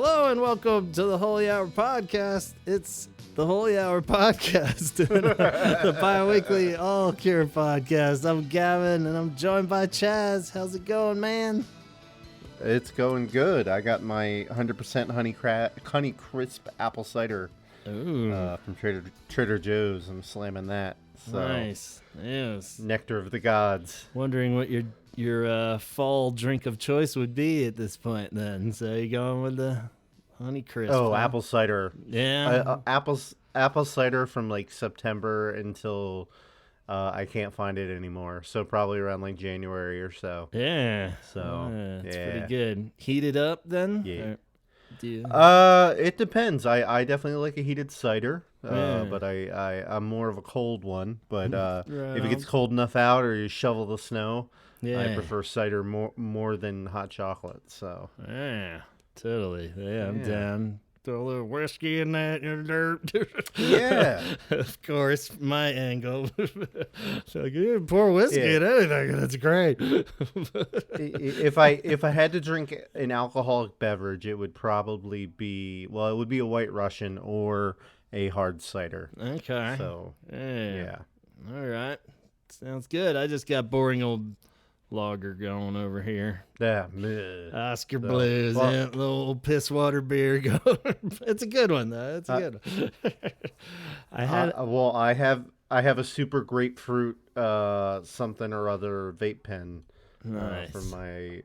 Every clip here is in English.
Hello and welcome to the Holy Hour Podcast. It's the Holy Hour Podcast, the bi-weekly All Cure Podcast. I'm Gavin and I'm joined by Chaz. How's it going, man? It's going good. I got my 100% honey crisp apple cider from Trader Joe's. I'm slamming that. So, nice. Yes. Nectar of the gods. Wondering what your fall drink of choice would be at this point then. So you going with the honey crisp? Oh, huh? apple cider. Yeah. Apple cider from like September until I can't find it anymore. So probably around like January or so. Yeah. So it's yeah. pretty good. Heat it up then? Yeah. Or do you... It depends. I definitely like a heated cider, Yeah. but I'm more of a cold one. But Right if it gets on. cold enough out or you shovel the snow, Yeah. I prefer cider more than hot chocolate. So Yeah, totally. Yeah, I'm Yeah. down. Throw a little whiskey in that in the dirt. Yeah. Of course, my angle. So like, yeah, pour whiskey Yeah. in anything. That's great. if I had to drink an alcoholic beverage, it would probably be it would be a White Russian or a hard cider. Okay. So Yeah. yeah. All right. Sounds good. I just got boring old lager going over here. Yeah. meh. Oscar So, Blues, well- yeah, little piss water beer going. It's a good one though. It's a good one. I had I have a super grapefruit something or other vape pen nice. for my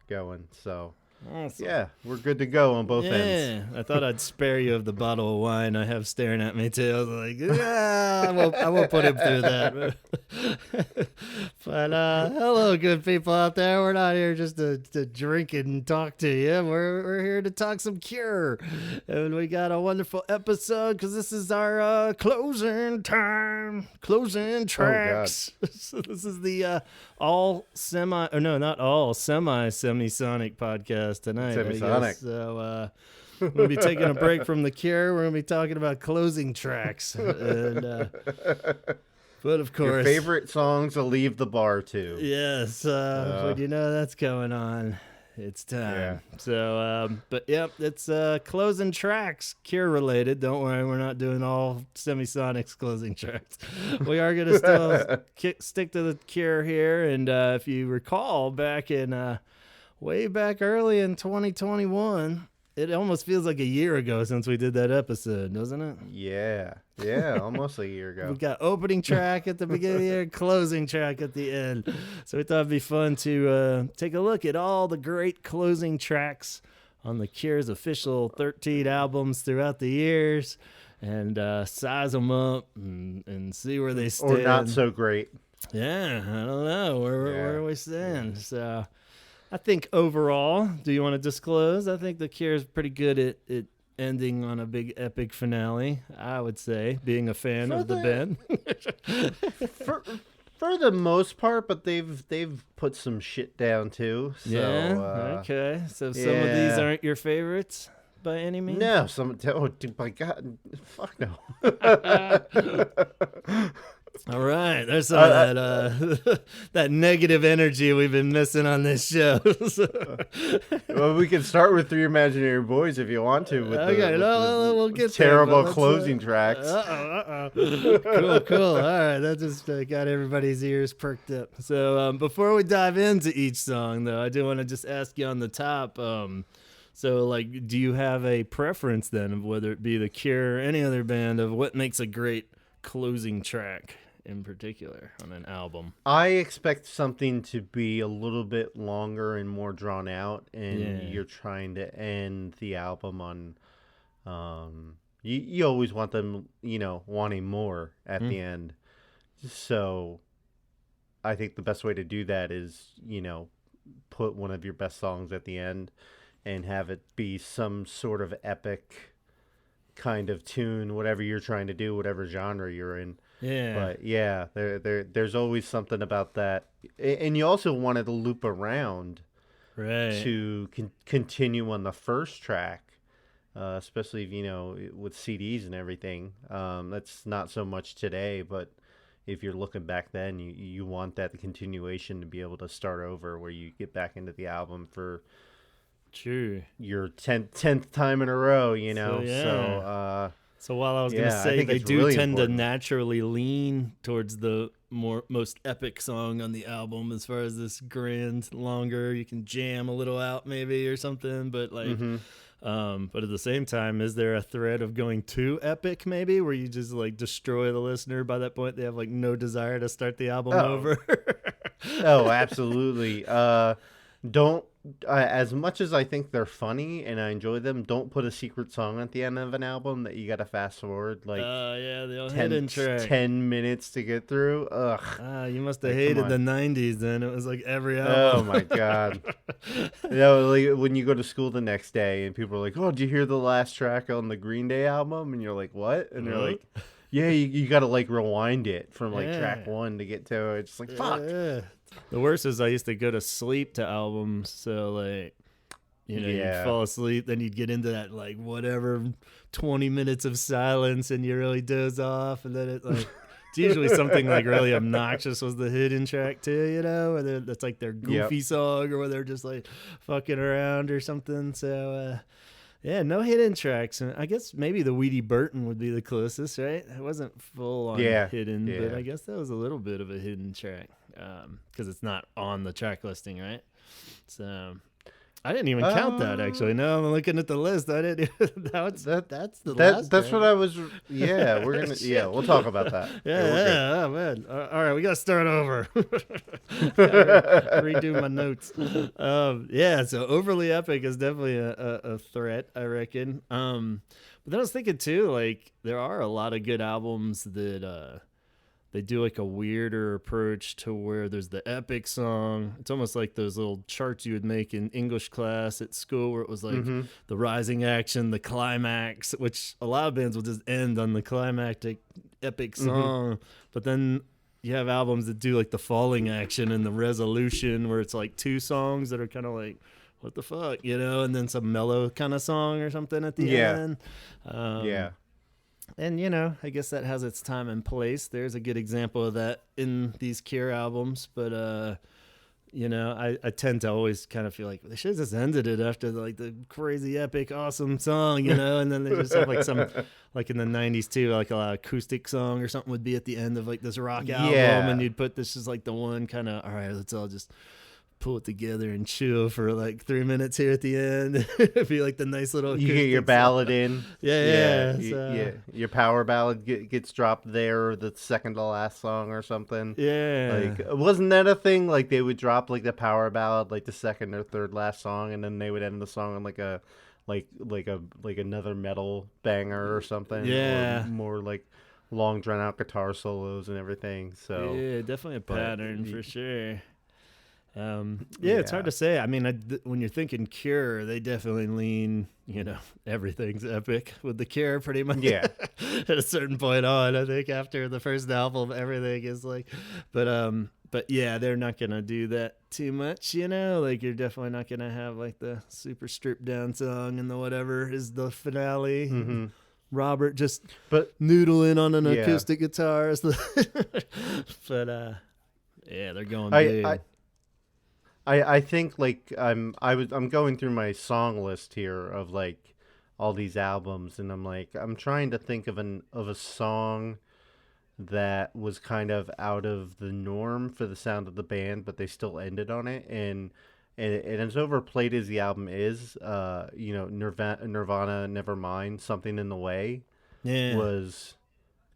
going. So Awesome. yeah, we're good to go on both ends. Yeah, I thought I'd spare you of the bottle of wine I have staring at me too. I was like, yeah, I won't put him through that. But hello, good people out there. We're not here just to drink and talk to you. We're here to talk some Cure, and we got a wonderful episode because this is our closing time, closing tracks. So this is the semi-semisonic podcast tonight. I guess. Semisonic. So we're going to be taking a break from the Cure. We're going to be talking about closing tracks. And, but of Your course, favorite songs to leave the bar to. yes, when you know that's going on, it's time. Yeah. So, but yep, it's closing tracks, Cure related. Don't worry, we're not doing all Semisonics closing tracks. We are going to still stick to the Cure here. And if you recall, way back early in 2021, it almost feels like a year ago since we did that episode, doesn't it? Yeah, almost a year ago. We got opening track at the beginning of the year, closing track at the end. So we thought it'd be fun to take a look at all the great closing tracks on the Cure's official 13 albums throughout the years and size them up and see where they stand. Or not so great. Yeah, I don't know. Where we stand. So I think overall, do you want to disclose? I think the Cure is pretty good at ending on a big epic finale, I would say, being a fan of the band. For the most part, but they've put some shit down too. So, Okay. So some of these aren't your favorites by any means? No, dude, my God, fuck no. All right, there's some of that that negative energy we've been missing on this show. Well, we can start with Three Imaginary Boys if you want to. With we'll get terrible there, closing tracks. Cool. All right, that just got everybody's ears perked up. So before we dive into each song, though, I do want to just ask you on the top. So, like, do you have a preference then of whether it be the Cure or any other band of what makes a great closing track in particular on an album? I expect something to be a little bit longer and more drawn out, and you're trying to end the album on you always want them, wanting more at the end. So I think the best way to do that is, put one of your best songs at the end and have it be some sort of epic kind of tune, whatever you're trying to do, whatever genre you're in. Yeah. But yeah, there's always something about that. And you also wanted to loop around Right. to continue on the first track, especially if, with CDs and everything. That's not so much today, but if you're looking back then, you want that continuation to be able to start over where you get back into the album for your 10th time in a row, you So know. So so while I was gonna yeah, I say think they it's do really tend to important. naturally lean towards the most epic song on the album as far as this grand, longer, you can jam a little out maybe or something, but like Mm-hmm. but at the same time, is there a threat of going too epic maybe where you just like destroy the listener by that point they have like no desire to start the album Oh, over? oh, absolutely. Don't as much as I think they're funny and I enjoy them, don't put a secret song at the end of an album that you got to fast forward like Yeah, the old 10, hidden track. 10 minutes to get through. Ugh. You must have Like, come hated the on. 90s then. It was like every album. Oh my god. You know, like when you go to school the next day and people are like, "Oh, did you hear the last track on the Green Day album?" And you're like, "What?" And they're Huh? like, "Yeah, you got to like rewind it from like track Yeah. 1 to get to it." It's like, "Fuck." Yeah. The worst is I used to go to sleep to albums, so like you'd Yeah. fall asleep, then you'd get into that like whatever 20 minutes of silence and you really doze off, and then it like it's usually something like really obnoxious was the hidden track too, where that's like their Yep. goofy song or where they're just like fucking around or something. So yeah, no hidden tracks. I guess maybe the Weedy Burton would be the closest, right? It wasn't full on Yeah. hidden, but Yeah. I guess that was a little bit of a hidden track because it's not on the track listing, right? So I didn't even count that actually. Now I'm looking at the list. I didn't. That's the last. That's track. what I was. Yeah, we're gonna. Yeah, Shit. we'll talk about that. Yeah, Yeah, we're yeah, oh man. All right, we gotta start over. good. Redo my notes. Yeah, so overly epic is definitely a threat, I reckon. But then I was thinking too, like there are a lot of good albums that they do like a weirder approach to where there's the epic song. It's almost like those little charts you would make in English class at school where it was like Mm-hmm. the rising action, the climax, which a lot of bands will just end on the climactic epic Mm-hmm. song. But then you have albums that do like the falling action and the resolution where it's like two songs that are kind of like, what the fuck, and then some mellow kind of song or something at the Yeah. end. Yeah. And I guess that has its time and place. There's a good example of that in these Cure albums, but I tend to always kind of feel like they should have just ended it after the crazy epic awesome song, and then they just have like some like in the 90s too, like a lot of acoustic song or something would be at the end of like this rock album, Yeah. and you'd put this as like the one kind of, all right, let's all just pull it together and chill for like 3 minutes here at the end. It'd be like the nice little You get your acoustic ballad song. in. Yeah, Yeah. Your power ballad gets dropped there, the second to last song or something. yeah. Like, wasn't that a thing? Like, they would drop like the power ballad, like the second or third last song, and then they would end the song on like a, like another metal banger or something. Yeah. Or more like long drawn out guitar solos and everything. So Yeah, definitely a but pattern y- for sure. It's hard yeah. to say. I mean, when you're thinking Cure, they definitely lean, everything's epic with the Cure pretty much. Yeah. At a certain point on, I think after the first album, everything is like, but yeah, they're not gonna do that too much, Like you're definitely not gonna have like the super stripped down song and the whatever is the finale. Mm-hmm. Robert just But noodling on an yeah, acoustic guitar, but yeah, they're going I big. I think like I'm going through my song list here of like all these albums, and I'm trying to think of a song that was kind of out of the norm for the sound of the band, but they still ended on it, and as overplayed as the album is, Nirvana Nevermind, Something in the Way Yeah, was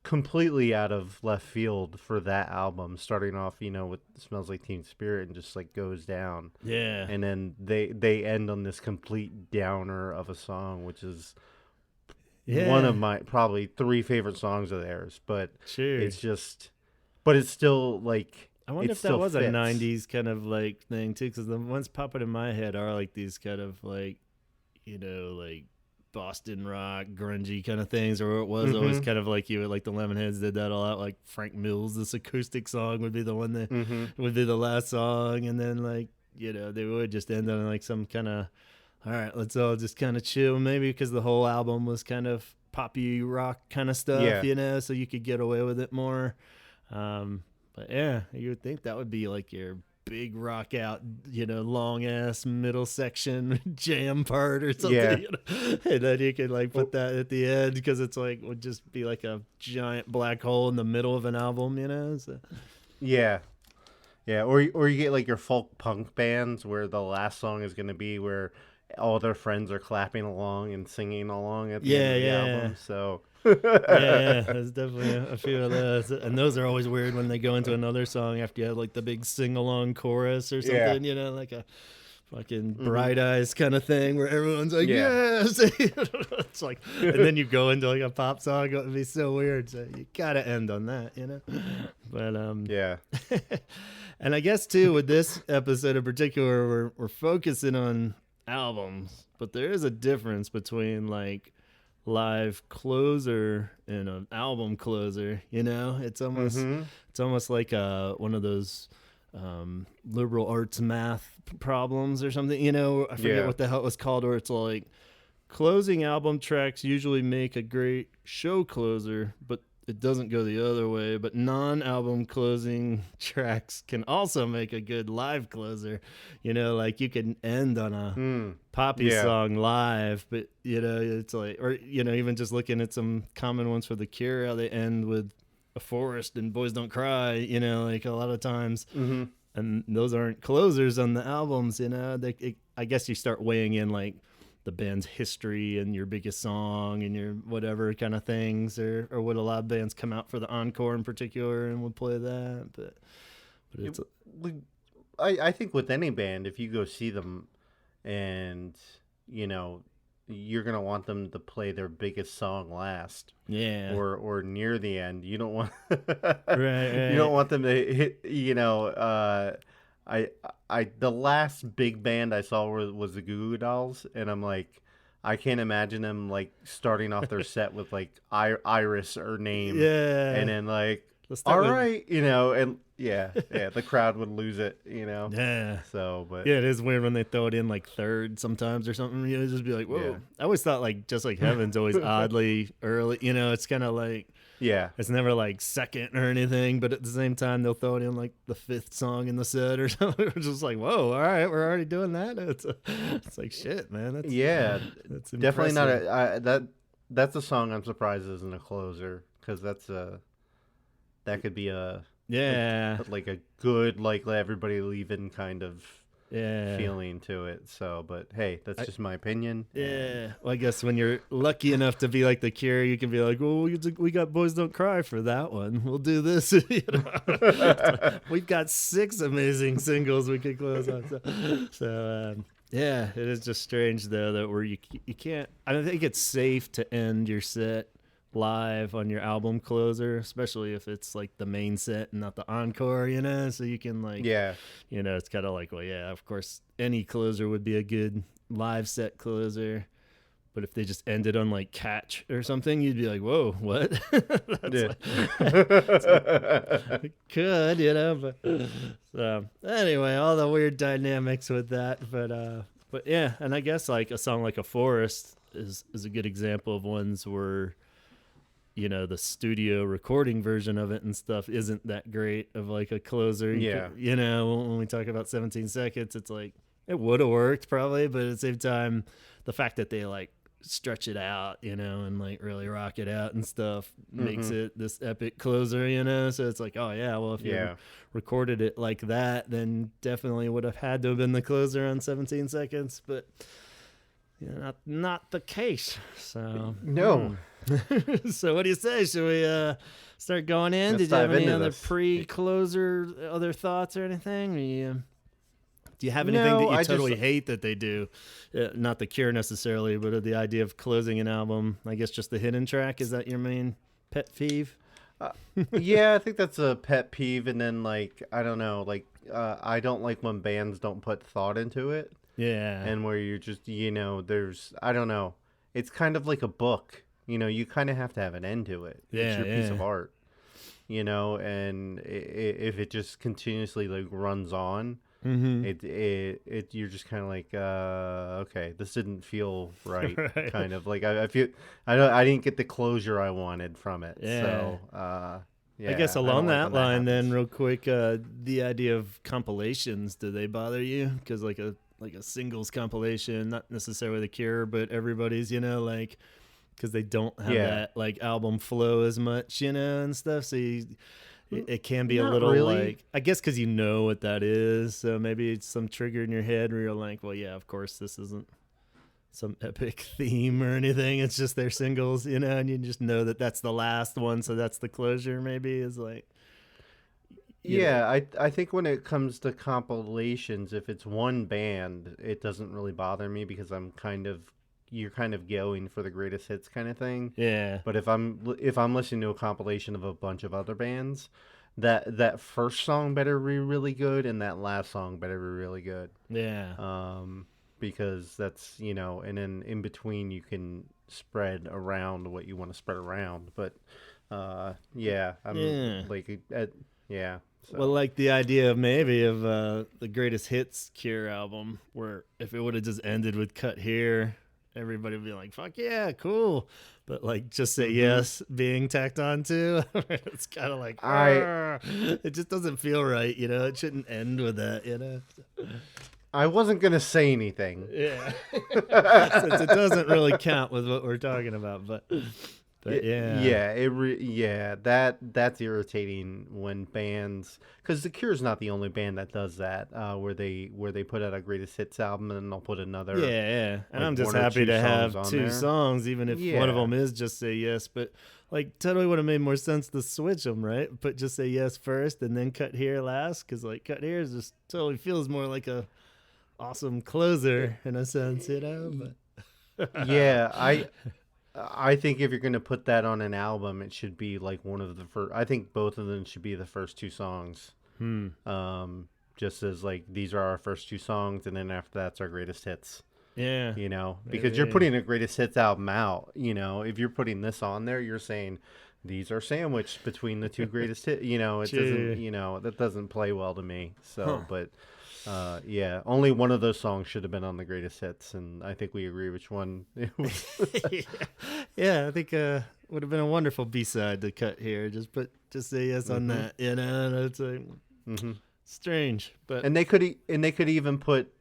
completely out of left field for that album, starting off with Smells Like Teen Spirit and just like goes down, yeah, and then they end on this complete downer of a song, which is one yeah. of my probably three favorite songs of theirs. But Sure. it's just, but it's still like I wonder it if that still was a fits. '90s kind of like thing too, because the ones popping in my head are like these kind of like, like Boston rock, grungy kind of things, or it was always Mm-hmm. kind of like like the Lemonheads did that a lot. Like Frank Mills, this acoustic song would be the one that Mm-hmm. would be the last song, and then like they would just end on like some kind of, all right, let's all just kind of chill, maybe because the whole album was kind of poppy rock kind of stuff, Yeah. so you could get away with it more. But yeah, you would think that would be like your big rock out, long ass middle section jam part or something. Yeah. And then you can like put that at the end because it's like would just be like a giant black hole in the middle of an album, So. Yeah. Yeah, or you get like your folk punk bands where the last song is going to be where all their friends are clapping along and singing along at the end of the album. So yeah, there's definitely a few of those, and those are always weird when they go into another song after you have like the big sing along chorus or something, like a fucking Bright Eyes kind of thing where everyone's like, yes. It's like, and then you go into like a pop song, it would be so weird. So you gotta end on that, But yeah. And I guess too with this episode in particular, we're focusing on albums, but there is a difference between like live closer and an album closer. It's almost like one of those liberal arts math problems or something. I forget what the hell it was called, where it's like closing album tracks usually make a great show closer, but it doesn't go the other way. But non-album closing tracks can also make a good live closer. Like you can end on a poppy song live, but it's like, or even just looking at some common ones for The Cure, how they end with A Forest and Boys Don't Cry. Like a lot of times, and those aren't closers on the albums. I guess you start weighing in like the band's history and your biggest song and your whatever kind of things, or would a lot of bands come out for the encore in particular and would play that, but it's I think with any band, if you go see them and you're gonna want them to play their biggest song last, or near the end. You don't want right. You don't want them to hit. The last big band I saw was the Goo Goo Dolls, and I'm like, I can't imagine them like starting off their set with like Iris or Name, and then like, all right, and the crowd would lose it, Yeah. So, but it is weird when they throw it in like third sometimes or something. Just be like, whoa. Yeah. I always thought like just like Heaven's always oddly early. It's kind of like. Yeah. It's never like second or anything, but at the same time, they'll throw it in like the fifth song in the set or something. It's just like, whoa, all right, we're already doing that. It's like, shit, man. That's definitely not that's a song I'm surprised isn't a closer, because that could be like a good, like, let everybody leaving kind of feeling to it. So, but hey, that's just my opinion. Well, I guess when you're lucky enough to be like The Cure, you can be like, well, we got Boys Don't Cry for that one. We'll do this. We've got 6 amazing singles we could close on. So it is just strange though that where you can't. I don't think it's safe to end your set live on your album closer, especially if it's like the main set and not the encore, so you can like, it's kind of like, well, of course any closer would be a good live set closer, but if they just ended on like Catch or something, you'd be like, whoa, what? Could, but so anyway, all the weird dynamics with that, but yeah, and I guess like a song like A Forest is a good example of ones where the studio recording version of it and stuff isn't that great of like a closer. When we talk about 17 seconds, it's like it would have worked probably, but at the same time, the fact that they like stretch it out, and like really rock it out and stuff makes it this epic closer, so it's like, oh yeah, well, if you recorded it like that, then definitely would have had to have been the closer on 17 seconds, but not the case. So no. So what do you say? Should we start going in? Did you have any other pre-closer, other thoughts or anything? Do you have anything that you totally hate that they do? Not The Cure necessarily, but the idea of closing an album. I guess just the hidden track. Is that your main pet peeve? I think that's a pet peeve. And then like, I don't know, like I don't like when bands don't put thought into it. Yeah. And where you're just, there's, I don't know. It's kind of like a book. You kind of have to have an end to it. It's your piece of art. And if it just continuously like runs on, you're just kind of like, okay, this didn't feel right. Right. Kind of like I feel I didn't get the closure I wanted from it. Yeah. So Yeah, I guess I along don't like that when line, then, happens. real quick, the idea of compilations, do they bother you? Because like a singles compilation, not necessarily The Cure, but everybody's, like, because they don't have Yeah, that like album flow as much, and stuff. So it can be a not little really. like, I guess, because you know what that is. So maybe it's some trigger in your head where you're like, well, yeah, of course, this isn't some epic theme or anything. It's just their singles, and you just know that that's the last one. So that's the closure, maybe, is like, you know. Yeah, I think when it comes to compilations, if it's one band, it doesn't really bother me because you're kind of going for the greatest hits kind of thing. Yeah. But if I'm listening to a compilation of a bunch of other bands, that first song better be really good and that last song better be really good. Yeah. Because that's, and then in between you can spread around what you want to spread around. But yeah, I'm Yeah. like yeah. Well, So like the idea of maybe of the greatest hits Cure album, where if it would have just ended with "Cut Here," everybody would be like, "Fuck yeah, cool," but like "Just Say hmm Yes" being tacked on to, it's kind of like, I it just doesn't feel right, It shouldn't end with that. I wasn't gonna say anything. Yeah, since it doesn't really count with what we're talking about, but yeah, Yeah, that's irritating when bands, because The Cure's not the only band that does that, where they put out a greatest hits album and then they'll put yeah, another yeah. And like I'm just one or happy two to songs have on two there. songs, even if one of Yeah, them is "Just Say Yes." But like, totally would have made more sense to switch them, right? Put "Just Say Yes" first, and then "Cut Here" last, because like "Cut Here" is just totally feels more like a awesome closer in a sense. Y- But yeah. I think if you're gonna put that on an album, it should be like one of the first. I think both of them should be the first two songs. hmm, Just as like these are our first two songs, and then after that's our greatest hits. yeah, Because you're maybe putting a greatest hits album out. If you're putting this on there, you're saying these are sandwiched between the two greatest hits. It doesn't. true, That doesn't play well to me. huh? So, but yeah, only one of those songs should have been on the greatest hits, and I think we agree which one it was. yeah. Yeah, I think would have been a wonderful B-side to "Cut Here." Just say yes on hmm that, and it's like hmm strange, but And they could even put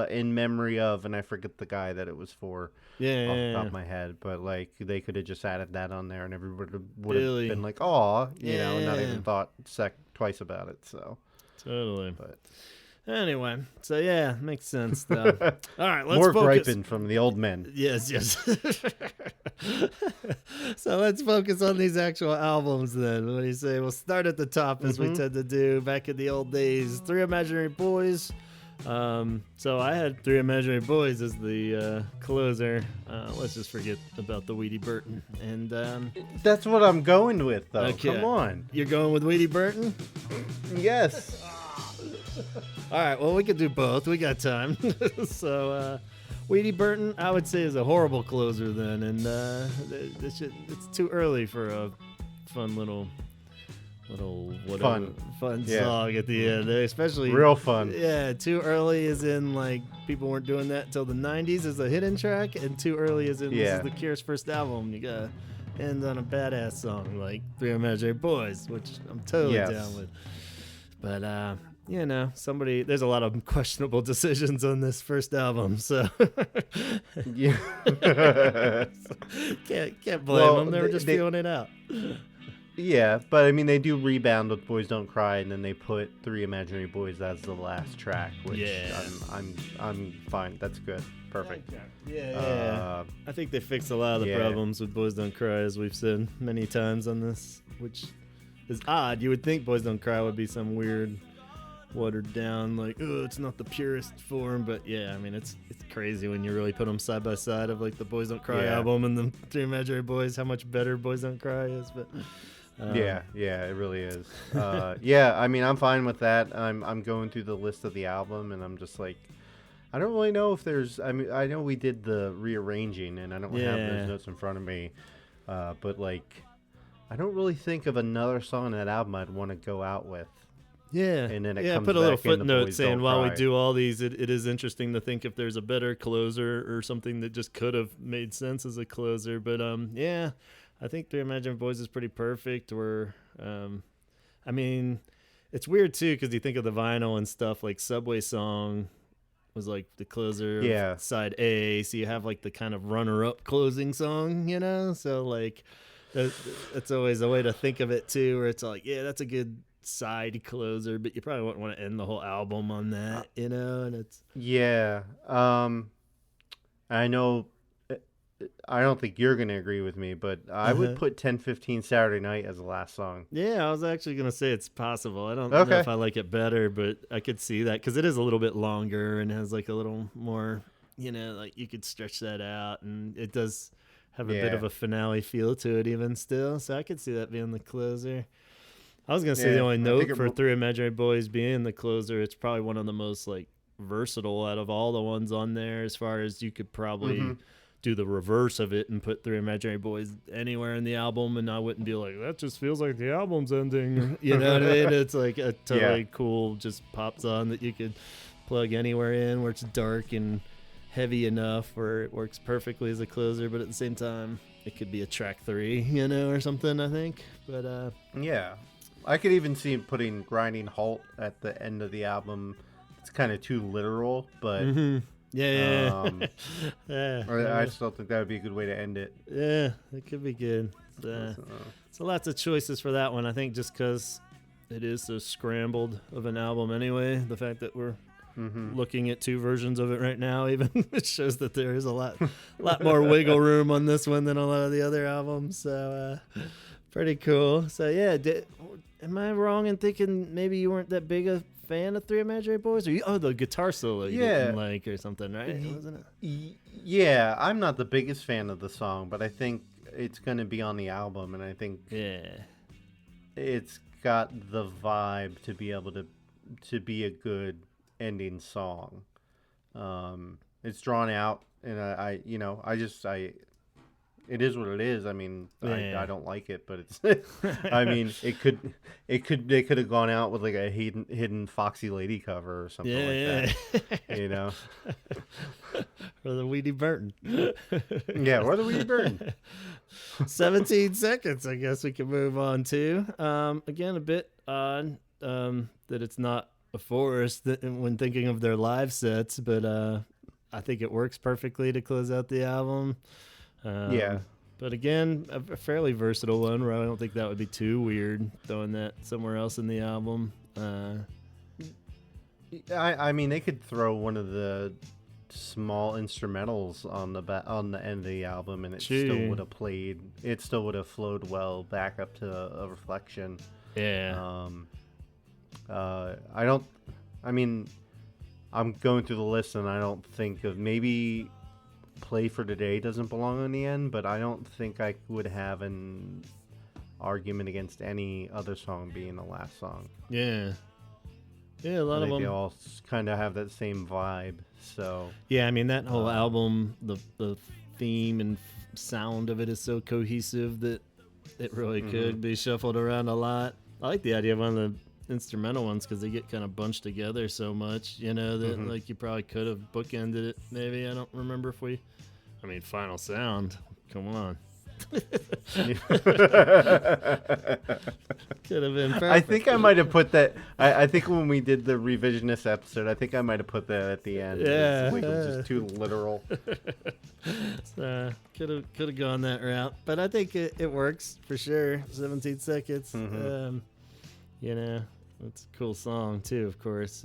in memory of, and I forget the guy that it was for yeah, off the yeah, top yeah. of my head, but like they could have just added that on there, and everybody would have been Billy, like, "Aw," and not yeah, even thought twice about it. So, totally. but Anyway, so yeah, makes sense though. All right, let's more focus. griping from the old men. Yes, yes. So let's focus on these actual albums then. What do you say? We'll start at the top as we hmm tend to do back in the old days. Three Imaginary Boys. So I had Three Imaginary Boys as the closer. Let's just forget about the Weedy Burton. And That's what I'm going with, though. okay, Come on. you're going with Weedy Burton? Yes. All right, well, we could do both. We got time. So, Weedy Burton, I would say, is a horrible closer then, and it's too early for a fun little whatever fun Yeah. song at the end, especially Real fun. Yeah, too early as in like people weren't doing that until the '90s as a hidden track, and too early as in this Yeah. is the Cure's first album. You gotta end on a badass song like Three Imaginary Boys, which I'm totally Yes. down with. But there's a lot of questionable decisions on this first album, so Yeah. can't blame Well, them. They were just feeling it out. Yeah, but I mean, they do rebound with "Boys Don't Cry," and then they put Three Imaginary Boys as the last track, which Yeah. I'm fine. That's good, perfect. Yeah. I think they fixed a lot of the yeah. problems with Boys Don't Cry, as we've said many times on this, which is odd. You would think Boys Don't Cry would be some weird, watered down, like, oh, it's not the purest form, but yeah, I mean, it's crazy when you really put them side by side of like the Boys Don't Cry Yeah. album and the Three Imaginary Boys, how much better Boys Don't Cry is, but Yeah, it really is. Yeah, I mean, I'm fine with that. I'm going through the list of the album, and I'm just like, I don't really know if there's. I mean, I know we did the rearranging, and I don't have Yeah. those notes in front of me, but like, I don't really think of another song on that album I'd want to go out with. Yeah, And then it yeah. comes Put a little back in the footnote Boys saying Don't while we Cry. do all these, it is interesting to think if there's a better closer or something that just could have made sense as a closer. But yeah, I think Three Imaginary Boys is pretty perfect. Where I mean, it's weird too because you think of the vinyl and stuff. Like Subway Song was like the closer of side A, so you have like the kind of runner-up closing song, you know. So like, that's always a way to think of it too, where it's like, yeah, that's a good side closer, but you probably wouldn't want to end the whole album on that, you know. And it's I know. I don't think you're going to agree with me, but I would put 10:15 Saturday Night as the last song. Yeah, I was actually going to say it's possible. I don't know if I like it better, but I could see that because it is a little bit longer and has like a little more, you know, like you could stretch that out, and it does have a bit of a finale feel to it even still. So I could see that being the closer. I was going to say the only note for Three Imaginary Boys being the closer, it's probably one of the most like versatile out of all the ones on there, as far as you could probably do the reverse of it and put Three Imaginary Boys anywhere in the album, and I wouldn't be like, that just feels like the album's ending. You know what I mean? It's like a totally cool, just pop song that you could plug anywhere in, where it's dark and heavy enough where it works perfectly as a closer, but at the same time it could be a track 3, you know, or something, I think. But yeah, I could even see putting Grinding Halt at the end of the album. It's kind of too literal, but yeah. I still think that would be a good way to end it. Yeah, it could be good. So lots of choices for that one, I think, just because it is so scrambled of an album anyway. The fact that we're looking at 2 versions of it right now, even, it shows that there is a lot more wiggle room on this one than a lot of the other albums. So pretty cool. So yeah, am I wrong in thinking maybe you weren't that big a fan of Three Imaginary Boys? Or the guitar solo you didn't like or something, right? Wasn't it? Yeah, I'm not the biggest fan of the song, but I think it's going to be on the album, and I think it's got the vibe to be able to be a good ending song. It's drawn out, and I it is what it is. I mean, I don't like it, but it's. I mean, they could have gone out with like a hidden Foxy Lady cover or something like that. You know, or the Weedy Burton. Or the Weedy Burton. 17 seconds. I guess we can move on to. Again, a bit odd that it's not a Forest when thinking of their live sets, but I think it works perfectly to close out the album. But again, a fairly versatile one where I don't think that would be too weird throwing that somewhere else in the album. I mean, they could throw one of the small instrumentals on the end of the album, and it still would have played. It still would have flowed well back up to a Reflection. Yeah. I mean, I'm going through the list, and I don't think of maybe Play for Today doesn't belong in the end, but I don't think I would have an argument against any other song being the last song. Yeah, a lot of them. They all kind of have that same vibe. So yeah, I mean that whole album, the theme and sound of it is so cohesive that it really could be shuffled around a lot. I like the idea of one of the instrumental ones because they get kind of bunched together so much, you know, that like you probably could have bookended it. Maybe I don't remember Final Sound. Come on. Could have been perfect. I think I might have put that. I think when we did the revisionist episode, I think I might have put that at the end. Yeah, it was just too literal. So, could have gone that route, but I think it works for sure. 17 seconds. You know, it's a cool song too, of course.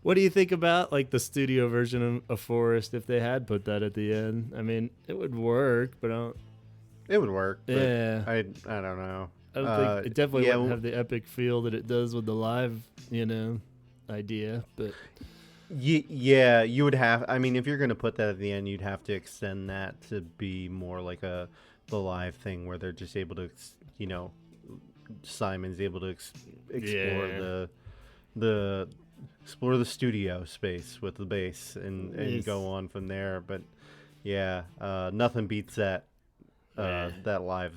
What do you think about like the studio version of Forest if they had put that at the end? I mean, it would work, but it would work. But yeah, I don't know. I don't think it definitely wouldn't have the epic feel that it does with the live, you know, idea. But yeah, you would have. I mean, if you're going to put that at the end, you'd have to extend that to be more like the live thing where they're just able to, you know, Simon's able to explore explore the studio space with the bass and go on from there. But yeah, nothing beats that live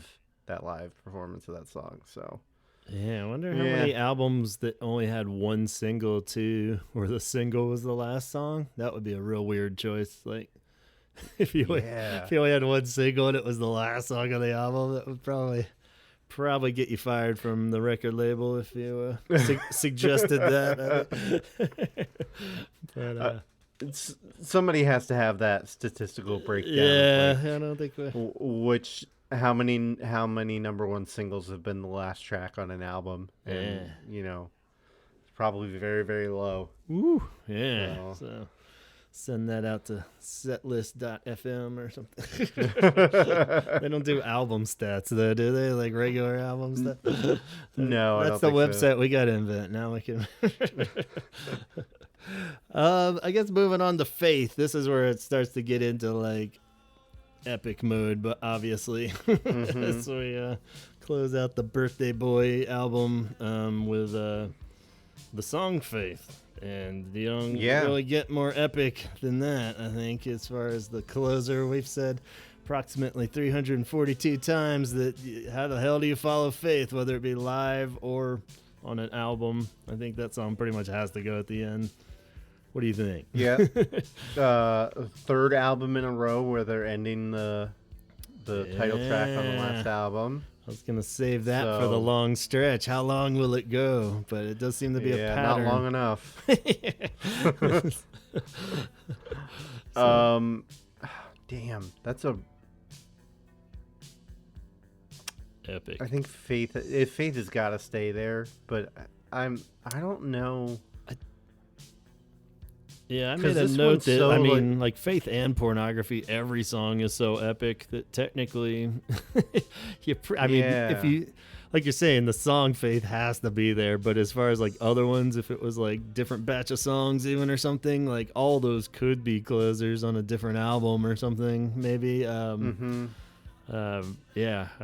performance of that song. So yeah, I wonder how many albums that only had one single too, where the single was the last song. That would be a real weird choice. Like if you only had one single and it was the last song of the album, that would probably probably get you fired from the record label if you suggested that. But somebody has to have that statistical breakdown. Yeah, of, like, I don't think how many number one singles have been the last track on an album, and it's probably very, very low. Ooh, yeah. So send that out to setlist.fm or something. They don't do album stats though, do they? Like regular album stats? No, that's the website we got to invent. Now we can. I guess moving on to Faith. This is where it starts to get into like epic mode, but obviously, so we close out the Birthday Boy album with the song Faith. And you don't really get more epic than that, I think, as far as the closer. We've said approximately 342 times that how the hell do you follow Faith, whether it be live or on an album. I think that song pretty much has to go at the end. What do you think? Yeah. Third album in a row where they're ending the title track on the last album. I was going to save that for the long stretch. How long will it go? But it does seem to be a pattern. Not long enough. Damn, that's a epic. I think Faith has got to stay there, but I don't know. Yeah, I made a note that, I mean, like Faith and Pornography, every song is so epic that technically, if you, like you're saying, the song Faith has to be there. But as far as like other ones, if it was like different batch of songs even or something, like all those could be closers on a different album or something, maybe. Yeah, I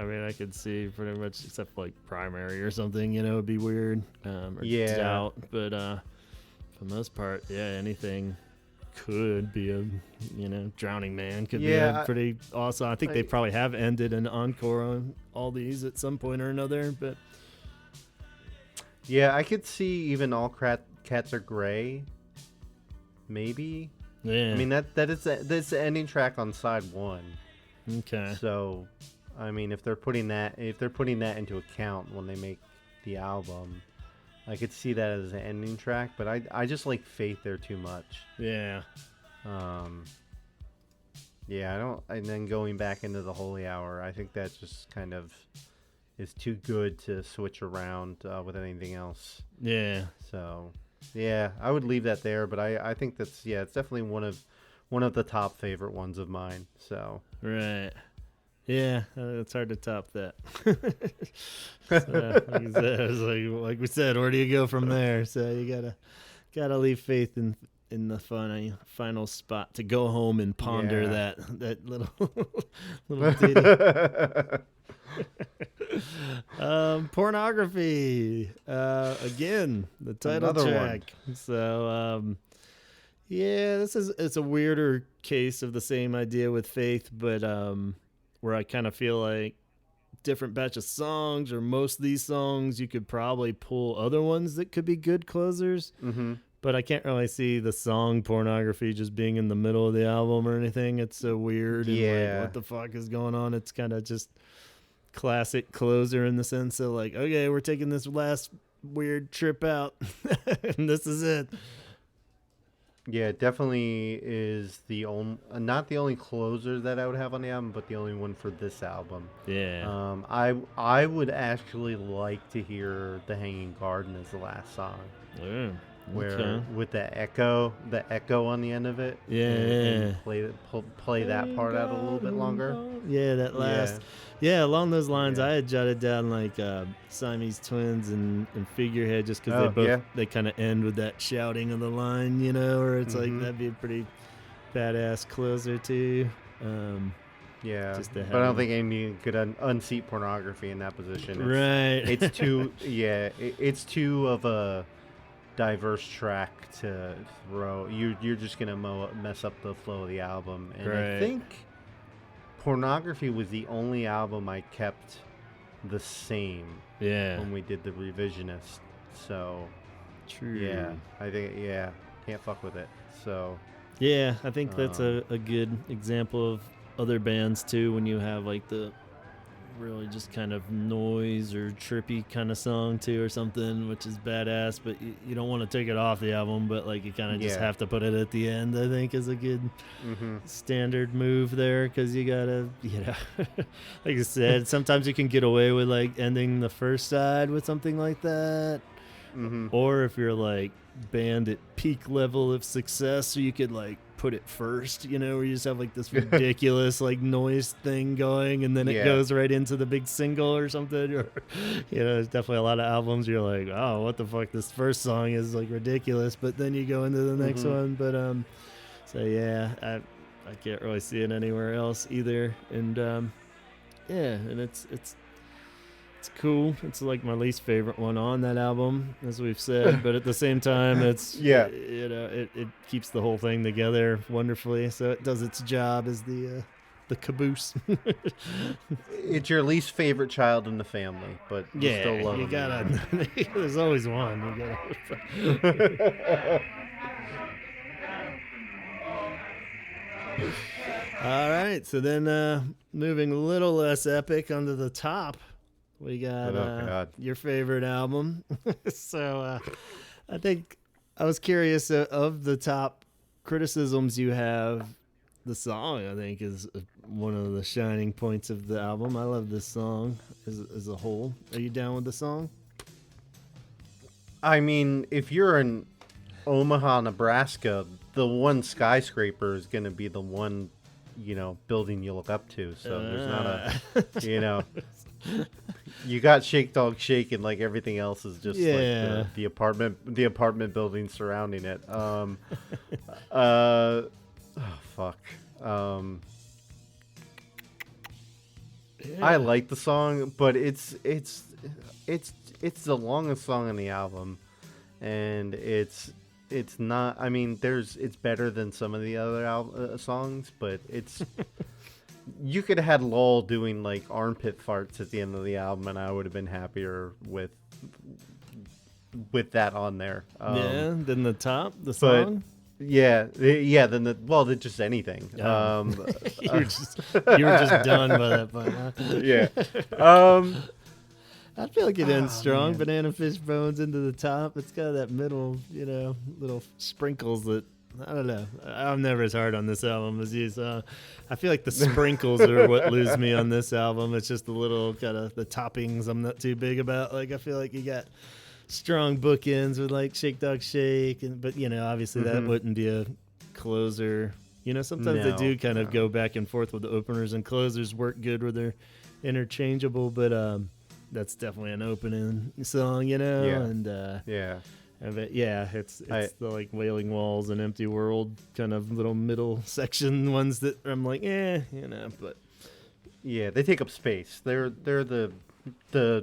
mean, I could see pretty much, except for like Primary or something, it'd be weird. Or Doubt, but for the most part, anything could be a, Drowning Man could be a pretty awesome. I think they probably have ended an encore on all these at some point or another, but yeah, I could see even All Cats Are Gray, maybe. Yeah, I mean that's the ending track on side one. Okay. So, I mean, if they're putting that into account when they make the album, I could see that as an ending track, but I just like Faith there too much. Yeah. Yeah, I don't. And then going back into the Holy Hour, I think that just kind of is too good to switch around with anything else. Yeah. So, yeah, I would leave that there, but I think it's definitely one of the top favorite ones of mine. So. Right. Yeah, it's hard to top that. So, like we said, where do you go from there? So you gotta leave Faith in the final spot to go home and ponder that little ditty. Pornography. Again, the title Another track. One. So it's a weirder case of the same idea with Faith, but where I kind of feel like different batch of songs, or most of these songs, you could probably pull other ones that could be good closers. Mm-hmm. But I can't really see the song Pornography just being in the middle of the album or anything. It's so weird. And like, what the fuck is going on? It's kind of just classic closer in the sense of like, okay, we're taking this last weird trip out and this is it. Yeah, it definitely is not the only closer that I would have on the album, but the only one for this album. Yeah. I would actually like to hear The Hanging Garden as the last song. Yeah. Where with the echo on the end of it. Yeah. And play that part out a little bit longer. Yeah, that last. Yeah, along those lines, I had jotted down like Siamese Twins and Figurehead, just because they kind of end with that shouting of the line, or it's like that'd be a pretty badass closer too. Yeah, but I don't think Amy could unseat Pornography in that position. Right. It's too. It's too of a diverse track to throw. You're just gonna mess up the flow of the album, and I think Pornography was the only album I kept the same. Yeah. When we did the Revisionist, so true. Yeah, I think can't fuck with it. So yeah, I think that's a good example of other bands too. When you have like the really just kind of noise or trippy kind of song too, or something, which is badass. But you don't want to take it off the album, but like you kind of just Yeah. have to put it at the end. I think is a good Mm-hmm. standard move there, because you gotta, like I said, sometimes you can get away with like ending the first side with something like that. Mm-hmm. Or if you're like band at peak level of success, so you could like put it first, where you just have like this ridiculous like noise thing going, and then it Yeah. goes right into the big single or something. Or there's definitely a lot of albums you're like, oh, what the fuck, this first song is like ridiculous, but then you go into the next one. But so yeah, I can't really see it anywhere else either. And and it's cool. It's like my least favorite one on that album, as we've said, but at the same time, it's it keeps the whole thing together wonderfully. So it does its job as the caboose. It's your least favorite child in the family, but you still love you him. gotta. There's always one. You gotta. All right, so then moving a little less epic onto the top. We got your favorite album. So I think I was curious of the top criticisms you have. The song, I think, is one of the shining points of the album. I love this song as a whole. Are you down with the song? I mean, if you're in Omaha, Nebraska, the one skyscraper is going to be the one, building you look up to. So there's not a, you got Shake Dog Shake, and like everything else is just like the apartment building surrounding it. Oh fuck. I like the song, but it's the longest song on the album, and it's not. I mean, it's better than some of the other songs, but it's. You could have had Lowell doing like armpit farts at the end of the album, and I would have been happier with that on there. Than the song. Then just anything. You were just done by that point. Huh? Yeah. I feel like it ends strong. Man. Banana fish bones into the top. It's got that middle, little sprinkles that. I don't know. I'm never as hard on this album as you. So I feel like the sprinkles are what lose me on this album. It's just the little kind of the toppings I'm not too big about. Like I feel like you got strong bookends with like Shake Dog Shake, but obviously that wouldn't be a closer. Sometimes they do kind of go back and forth with the openers, and closers work good where they're interchangeable. But that's definitely an opening song, And it's the like Wailing Walls and Empty World kind of little middle section ones that I'm like, but yeah, they take up space. They're the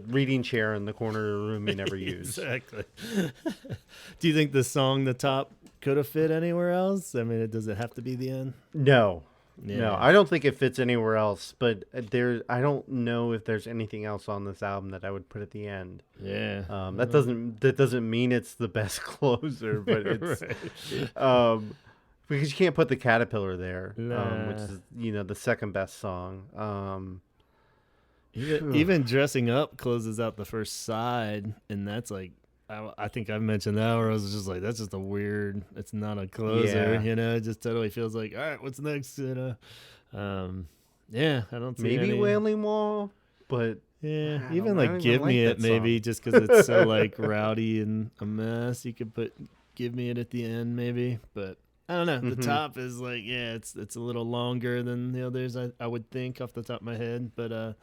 reading chair in the corner of the room you never use. Exactly. Do you think the song, The Top, could have fit anywhere else? I mean, does it have to be the end? No. Yeah. No, I don't think it fits anywhere else, but I don't know if there's anything else on this album that I would put at the end. Yeah. That doesn't mean it's the best closer, but it's because you can't put the Caterpillar there, which is the second best song. Even Dressing Up closes out the first side, and that's like I think I've mentioned that where I was just like, that's just a weird, it's not a closer, it just totally feels like, all right, what's next? I don't see maybe Wailing Wall, but even like Give Me It maybe, just because it's so like rowdy and a mess. You could put Give Me It at the end maybe, but I don't know. The top is like, it's a little longer than the others, I would think off the top of my head, but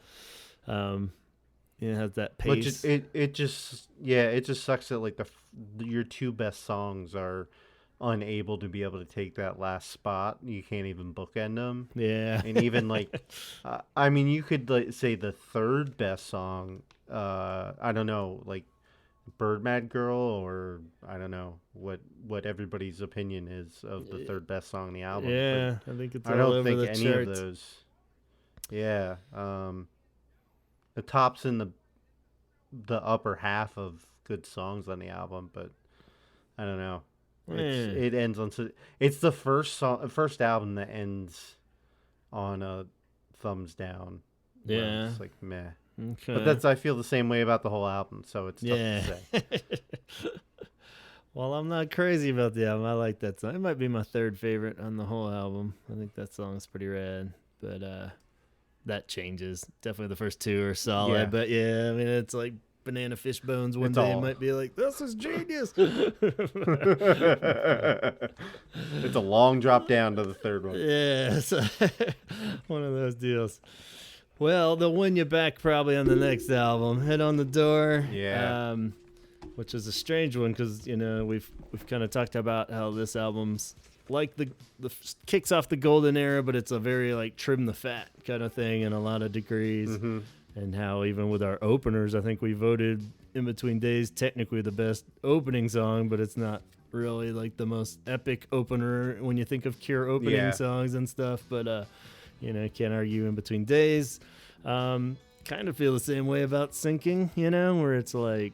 it has that pace. But it just sucks that like your two best songs are unable to be able to take that last spot. You can't even bookend them. Yeah, and even like, I mean, you could like, say the third best song. I don't know, like Bird Mad Girl, or I don't know what everybody's opinion is of the third best song on the album. Yeah, I think it's. I don't think any of those. Yeah. The top's in the upper half of good songs on the album, but I don't know. It ends on. It's the first album that ends on a thumbs down. where Yeah. I'm just like meh. Okay. But I feel the same way about the whole album, so it's tough Yeah. to say. Well, I'm not crazy about the album. I like that song. It might be my third favorite on the whole album. I think that song's pretty rad. But that changes. Definitely the first two are solid. Yeah. But yeah, I mean, it's like Banana Fish Bones. One It's day all- it might be like, this is genius. It's a long drop down to the third one. Yeah, so one of those deals. Well, they'll win you back probably on the next album. Head on the Door. Yeah. Which is a strange one because we've kind of talked about how this album's like the kicks off the golden era, but it's a very like trim the fat kind of thing in a lot of degrees. Mm-hmm. And how even with our openers, I think we voted In Between Days technically the best opening song, but it's not really like the most epic opener when you think of Cure opening songs and stuff. But can't argue In Between Days. Kind of feel the same way about Sinking, where it's like,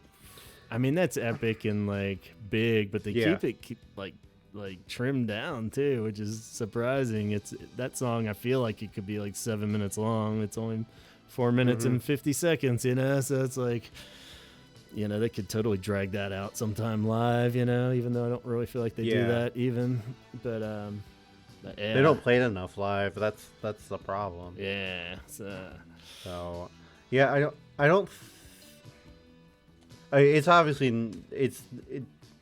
I mean, that's epic and like big, but they keep like trimmed down too, which is surprising. It's that song. I feel like it could be like 7 minutes long. It's only 4 minutes and 50 seconds, so it's like, they could totally drag that out sometime live, even though I don't really feel like they do that even. But yeah. They don't play it enough live. That's the problem. Yeah. So yeah, I don't. It's obviously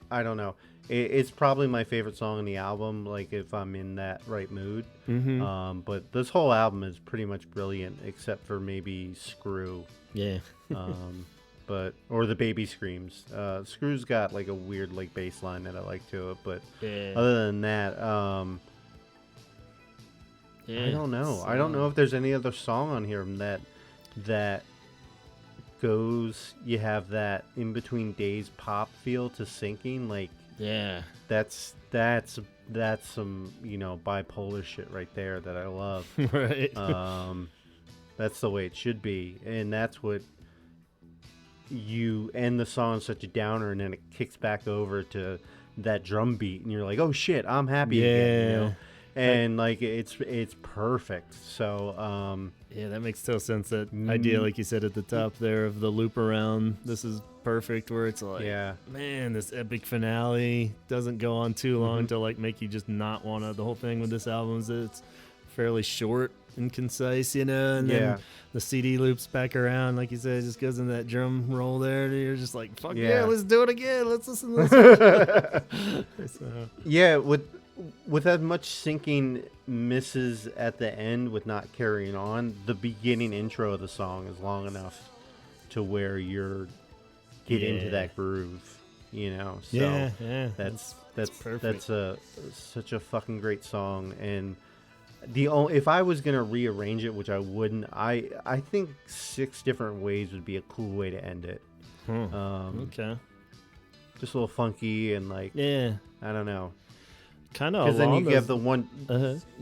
I don't know. It's probably my favorite song on the album. Like if I'm in that right mood. Mm-hmm. But this whole album is pretty much brilliant, except for maybe Screw. Yeah. Or the baby screams. Screw's got like a weird like bass line that I like to it, but Yeah. other than that, I don't know. I don't know if there's any other song on here that goes. You have that In Between Days pop feel to Sinking. Like that's some bipolar shit right there that I love. Right. That's the way it should be, and that's what you end the song on such a downer, and then it kicks back over to that drum beat, and you're like, oh shit, I'm happy again. And like it's perfect. So that makes total sense. That idea, like you said at the top there, of the loop around. This is perfect. Where it's like, man, this epic finale doesn't go on too long to like make you just not want to. The whole thing with this album is that it's fairly short and concise, and then the CD loops back around, like you said, it just goes in that drum roll there, and you're just like, fuck yeah, let's do it again. Let's listen to this. Yeah, with as much Sinking misses at the end with not carrying on, the beginning intro of the song is long enough to where you're get into that groove, So that's perfect. That's such a fucking great song. And if I was gonna rearrange it, which I wouldn't, I think 6 different ways would be a cool way to end it. Okay. Just a little funky and like I don't know. Kind of because then you have the one.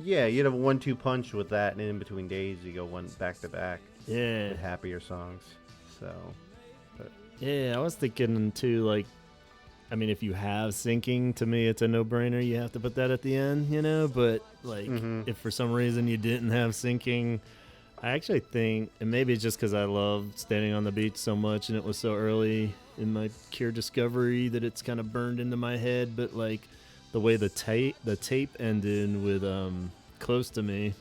Yeah, you'd have a 1-2 punch with that, and In Between Days you go one back to back. Yeah, with happier songs. So. I was thinking too, like, I mean, if you have Sinking, to me, it's a no-brainer. You have to put that at the end, But like, if for some reason you didn't have Sinking, I actually think, and maybe it's just because I love Standing on the Beach so much, and it was so early in my Cure discovery that it's kind of burned into my head. But like, the way the tape ended with Close to Me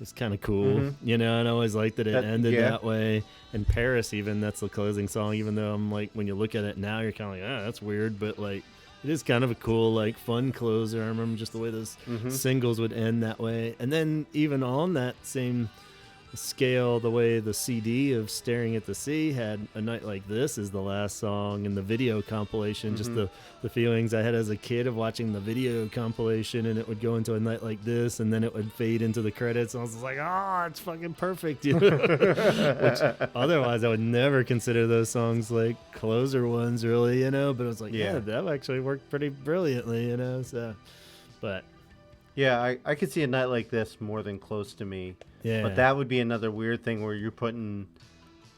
is kind of cool, and I always liked that it ended that way. And Paris, even, that's the closing song, even though I'm like, when you look at it now, you're kind of like, that's weird, but like, it is kind of a cool, like, fun closer. I remember just the way those singles would end that way. And then even on that same scale, the way the CD of Staring at the Sea had A Night Like This is the last song in the video compilation. Just the feelings I had as a kid of watching the video compilation, and it would go into A Night Like This, and then it would fade into the credits. And I was like, it's fucking perfect. Which otherwise I would never consider those songs like closer ones, really, But it was like, that actually worked pretty brilliantly, So, but yeah, I could see A Night Like This more than Close to Me. Yeah. But that would be another weird thing where you're putting,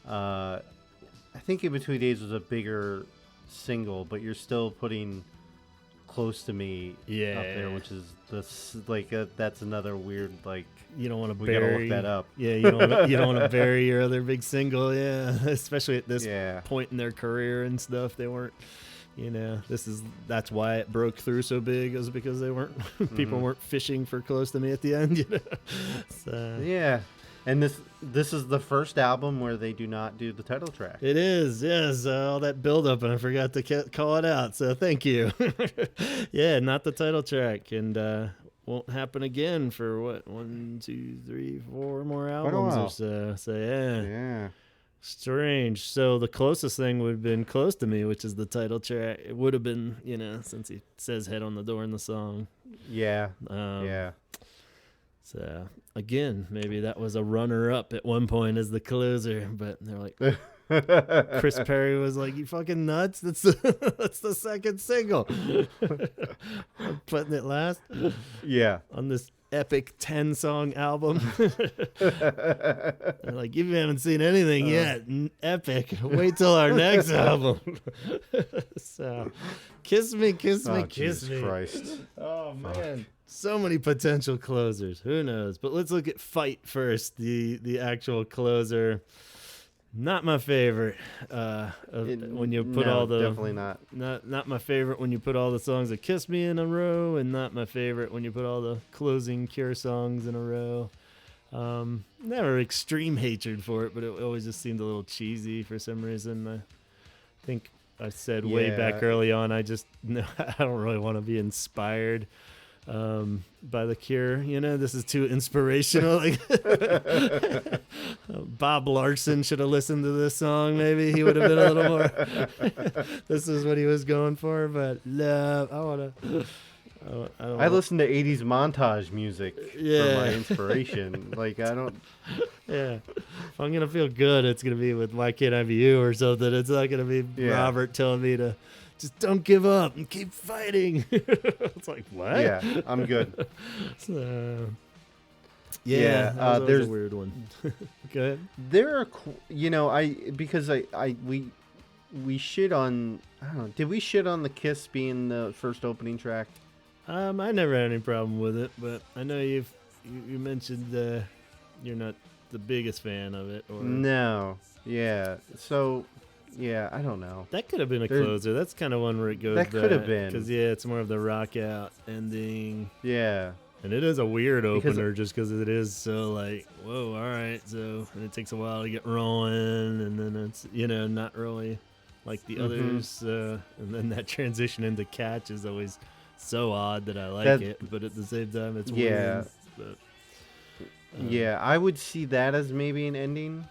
I think In Between Days was a bigger single, but you're still putting Close to Me up there, which is that's another weird you don't want to we bury. gotta look that up. Yeah, you don't want to bury your other big single. Yeah, especially at this point in their career and stuff. They weren't. That's why it broke through so big, is because they weren't people weren't fishing for Close to Me at the end. So. Yeah. And this is the first album where they do not do the title track. It is, yes. All that build-up, and I forgot to call it out, so thank you. Yeah, not the title track, and won't happen again for, 1, 2, 3, 4 more albums or so. So, Yeah. Strange. So the closest thing would have been Close to Me, which is the title track. It would have been, since he says Head on the Door in the song. Yeah. Yeah. So, again, maybe that was a runner-up at one point as the closer, but they're like, Chris Perry was like, "You fucking nuts? That's the second single." I'm putting it last. Yeah. On this epic 10-song album. They're like, "You haven't seen anything yet. Epic. Wait till our next album." So, Kiss Me, Kiss Me, Kiss Jesus Me. Christ. Oh, man. So many potential closers. Who knows? But let's look at Fight first, the actual closer. Not my favorite. When you put all the definitely not my favorite when you put all the songs of Kiss Me in a row, and not my favorite when you put all the closing Cure songs in a row. Never extreme hatred for it, but it always just seemed a little cheesy for some reason. I think I said way back early on, I don't really want to be inspired by the Cure. This is too inspirational. Bob Larson should have listened to this song. Maybe he would have been a little more. This is what he was going for, but no, I listen to 80s montage music for my inspiration. I don't. Yeah, if I'm gonna feel good, it's gonna be with Why Can't I Be You or something. It's not gonna be Robert telling me to just don't give up and keep fighting. It's like, what? Yeah, I'm good. So, there's a weird one. Go ahead. There are, we shit on. I don't know. Did we shit on the Kiss being the first opening track? I never had any problem with it, but I know you mentioned you're not the biggest fan of it. Or no. Yeah. So. Yeah, I don't know. That could have been a closer. That's kind of one where it goes. That could have been. Because, it's more of the rock out ending. Yeah. And it is a weird opener just because it is so whoa, all right. So, and it takes a while to get rolling. And then it's, not really like the others. And then that transition into Catch is always so odd that I like it. But at the same time, it's weird. But, yeah, I would see that as maybe an ending.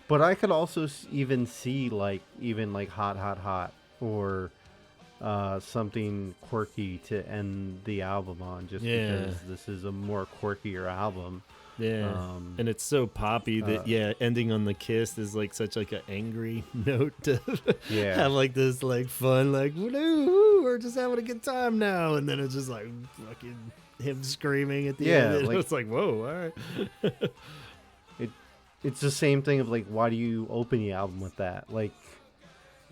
But I could also even see Hot, Hot, Hot or something quirky to end the album on just because this is a more quirkier album. Yeah. And it's so poppy that, ending on the Kiss is such an angry note to have this fun, woo, we're just having a good time now. And then it's just fucking him screaming at the end. And it's whoa, all right. It's the same thing of why do you open the album with that?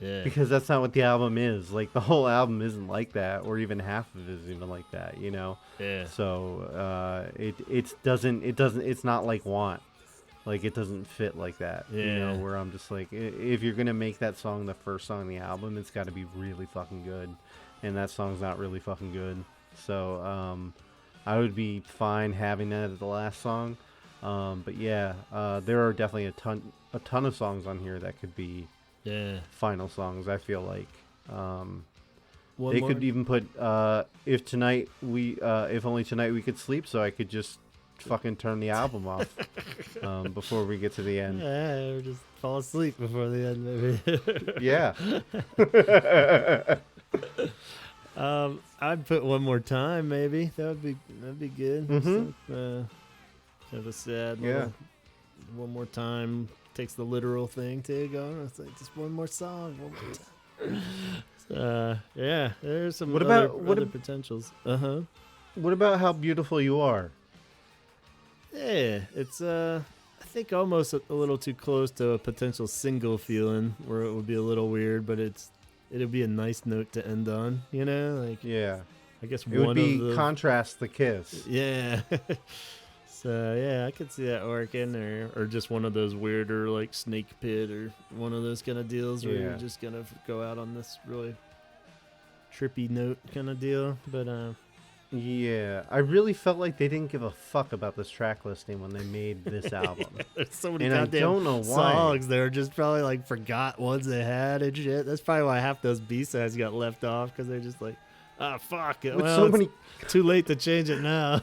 Because that's not what the album is. The whole album isn't like that, or even half of it is even like that, Yeah. So it's not like Want. It doesn't fit like that. Yeah. Where I'm just if you're gonna make that song the first song on the album, it's got to be really fucking good, and that song's not really fucking good. So I would be fine having that as the last song. But there are definitely a ton of songs on here that could be final songs. I feel like they could even put if only tonight we could sleep, so I could just fucking turn the album off before we get to the end. Yeah, or just fall asleep before the end, maybe. Yeah. I'd put One More Time, maybe. That'd be good. Mm-hmm. Kind of a sad little One More Time takes the literal thing too, going. It's just one more song, one more time. There's some other potentials. What about How Beautiful You Are? Yeah, it's I think almost a little too close to a potential single feeling where it would be a little weird, but it's it'd be a nice note to end on, you know? Like, Yeah. I guess It would one be of the contrast the Kiss. yeah. So yeah, I could see that working, or just one of those weirder like Snake Pit or one of those kind of deals where you're Yeah. just gonna go out on this really trippy note kind of deal. But Yeah, I really felt like they didn't give a fuck about this track listing when they made this album. there's so many And I goddamn don't know why. songs they were just probably like forgot ones they had and shit. That's probably why half those B-sides got left off, because they're just like, ah, fuck it. With Well, so it's many too late to change it now.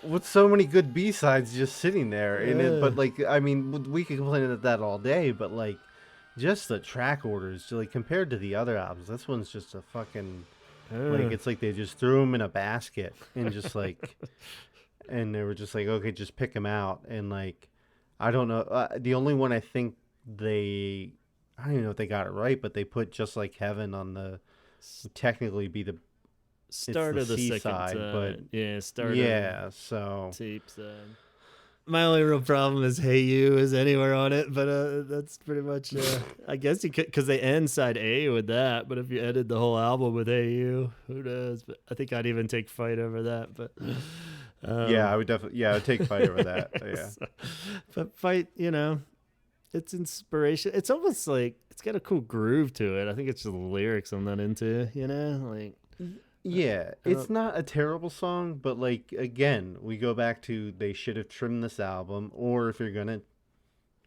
with so many good B-sides just sitting there in it, but Yeah. like I mean, we could complain about that all day, but like just the track orders, like compared to the other albums, this one's just a fucking like it's like they just threw them in a basket and just like and they were just like, okay, just pick them out. And like I don't know, the only one I think I don't even know if they got it right, but they put Just Like Heaven on the technically be the Start the of the C second side, but yeah, start yeah, of so tape side. My only real problem is Hey You is anywhere on it, but that's pretty much. I guess you could, because they end side A with that. But if you ended the whole album with Hey You, who knows? But I think I'd even take Fight over that. But yeah, I would definitely I'd take Fight over that. Yeah. So, but Fight, it's inspiration. It's almost like it's got a cool groove to it. I think it's just the lyrics I'm not into. Like. Yeah, it's not a terrible song, but like again, we go back to they should have trimmed this album, or if you're gonna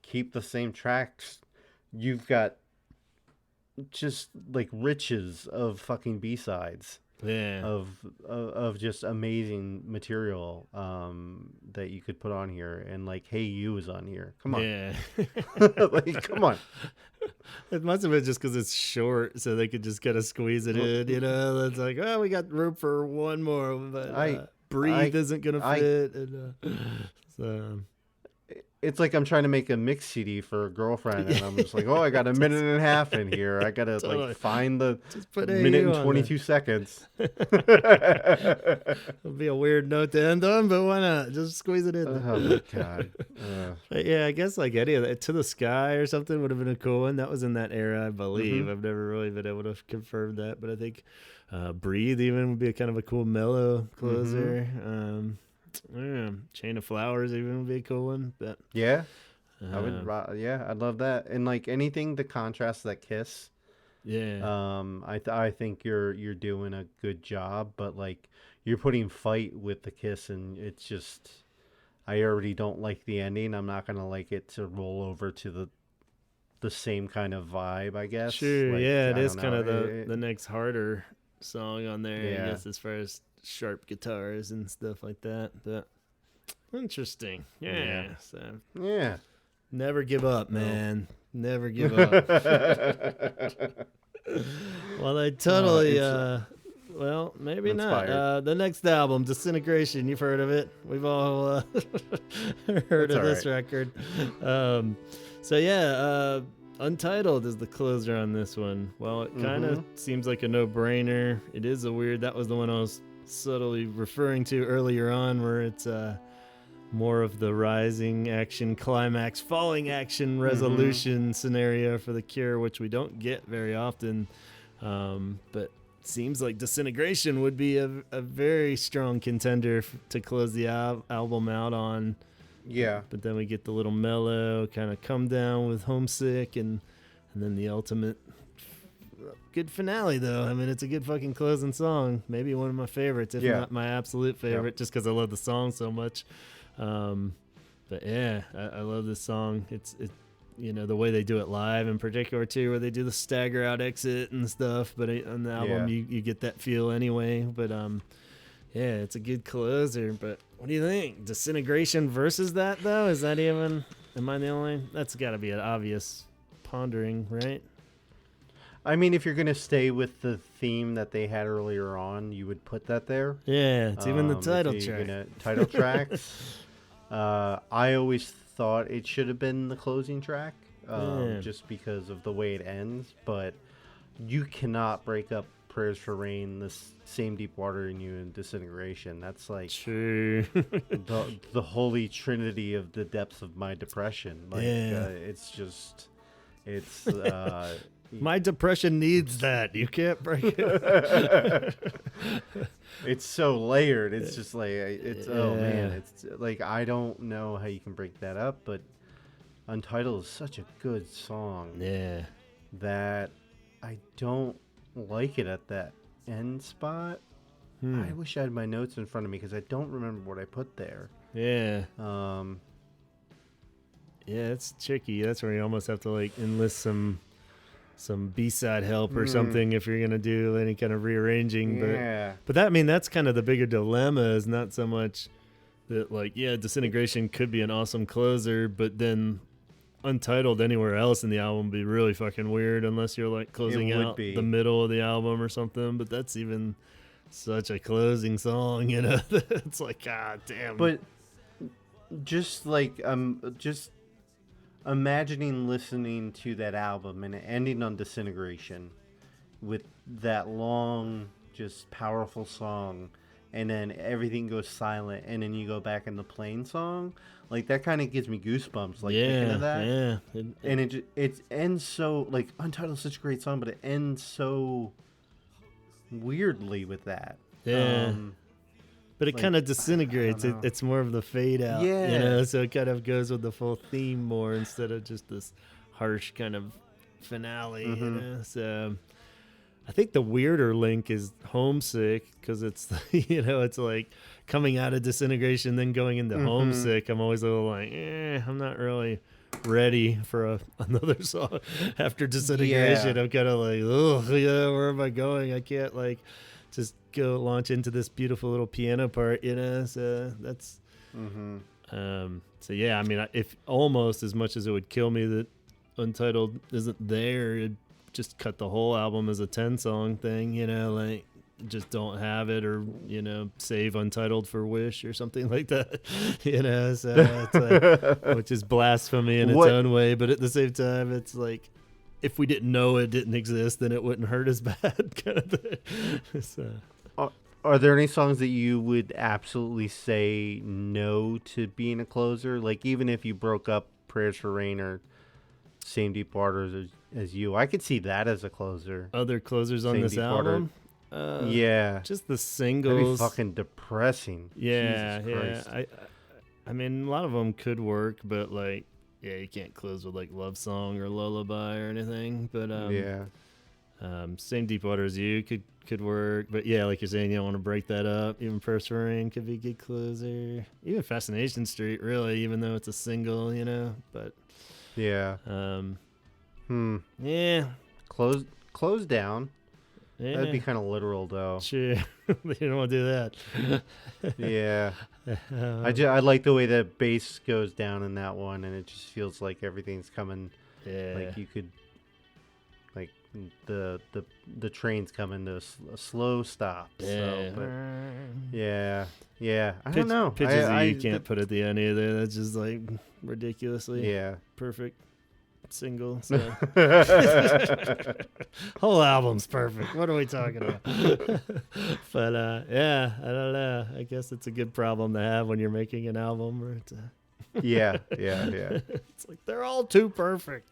keep the same tracks, you've got just like riches of fucking B-sides Yeah. of just amazing material that you could put on here, and like Hey You is on here. Come on. Yeah. Like come on. It must have been just because it's short, so they could just kind of squeeze it in. It's like, oh, we got room for one more, but Breathe isn't gonna fit. So it's like I'm trying to make a mix CD for a girlfriend, and I'm just like, oh, I got a minute and a half in here. I gotta Totally. like find the just put minute AU and on 22 seconds. It'll be a weird note to end on, but why not? Just squeeze it in. Oh my god. But yeah, I guess like any of that, To the Sky or something would have been a cool one. That was in that era, I believe. I've never really been able to confirm that, but I think Breathe even would be a kind of a cool mellow closer. Chain of Flowers even would be a cool one. But Yeah, I would. Yeah, I'd love that. And like anything to contrast that Kiss. Yeah. I think you're doing a good job, but like you're putting Fight with the Kiss, and it's just I already don't like the ending. I'm not gonna like it to roll over to the same kind of vibe, I guess. Sure. Like, Yeah, it I is don't kind know. of the next harder song on there. Yeah. I guess as far as sharp guitars and stuff like that. But interesting. Yeah. So Yeah. never give up, man. Never give up. Well, I totally. Well, maybe not. Inspired. The next album, Disintegration. You've heard of it. We've all heard of this record. So yeah, Untitled is the closer on this one. Well, it kind of seems like a no-brainer. It is a weird. That was the one I was subtly referring to earlier on, where it's more of the rising action climax, falling action resolution scenario for The Cure, which we don't get very often. But seems like Disintegration would be a very strong contender to close the album out on. Yeah. But then we get the little mellow kind of come down with Homesick, and then the ultimate good finale, though. I mean, it's a good fucking closing song. Maybe one of my favorites, if not my absolute favorite, just because I love the song so much. But yeah, I love this song. It's the way they do it live in particular too, where they do the stagger out exit and stuff. But on the album, you get that feel anyway. But yeah, it's a good closer. But what do you think? Disintegration versus that, though? Is that even... Am I the only... That's got to be an obvious pondering, right? I mean, if you're going to stay with the theme that they had earlier on, you would put that there. Yeah, it's even the title track. Title tracks. I always thought it should have been the closing track, just because of the way it ends. But you cannot break up Prayers for Rain, the same Deep Water in You, and Disintegration. That's like true. the holy trinity of the depths of my depression. Like it's My depression needs that. You can't break it. It's so layered. It's just like oh man, it's like I don't know how you can break that up, but Untitled is such a good song. Yeah. That I don't like it at that end spot. I wish I had my notes in front of me because I don't remember what I put there. Yeah. Yeah, it's tricky. That's where you almost have to like enlist some B-side help or something if you're gonna do any kind of rearranging. Yeah. But that, I mean, that's kind of the bigger dilemma, is not so much that like, yeah, Disintegration could be an awesome closer, but then Untitled anywhere else in the album would be really fucking weird unless you're like closing out the middle of the album or something. But that's even such a closing song, you know. It's like, god damn. But just like just imagining listening to that album and ending on Disintegration with that long, just powerful song, and then everything goes silent, and then you go back in the plain song, like that kind of gives me goosebumps. Like thinking of that, and it ends so like Untitled is such a great song, but it ends so weirdly with that. Yeah. But it like, kind of disintegrates. It's more of the fade out, you know. So it kind of goes with the full theme more instead of just this harsh kind of finale, you know. So I think the weirder link is Homesick, because it's you know, it's like coming out of Disintegration then going into Homesick. I'm always a little like, I'm not really ready for another song after Disintegration. I'm kind of like, oh yeah, where am I going? I can't like just go launch into this beautiful little piano part, you know. So that's so yeah, I mean, if almost as much as it would kill me that Untitled isn't there, it'd just cut the whole album as a 10-song thing, you know, like just don't have it, or you know, save Untitled for Wish or something like that, you know. So it's like, which is blasphemy in its own way, but at the same time it's like, if we didn't know it didn't exist, then it wouldn't hurt as bad, kind of thing. So. Are there any songs that you would absolutely say no to being a closer? Like, even if you broke up Prayers for Rain or Same Deep Waters as You, I could see that as a closer. Other closers on this album? Yeah. Just the singles. That'd be fucking depressing. Yeah, yeah. I mean, a lot of them could work, but like, yeah, you can't close with like Love Song or Lullaby or anything. But Same Deep Water as You could work. But yeah, like you're saying, you don't want to break that up. Even First Rain could be a good closer. Even Fascination Street, really, even though it's a single, you know. But yeah, yeah, close down. Yeah. That'd be kind of literal, though. Sure, you don't want to do that. Yeah, I like the way that bass goes down in that one, and it just feels like everything's coming. Yeah, like you could, like the train's coming to a slow stop. Yeah, so, but yeah. I don't know. Pitches that you can't put at the end either. That's just like ridiculously perfect single. So. Whole album's perfect. What are we talking about? But yeah, I don't know. I guess it's a good problem to have when you're making an album. Or it's yeah. It's like they're all too perfect.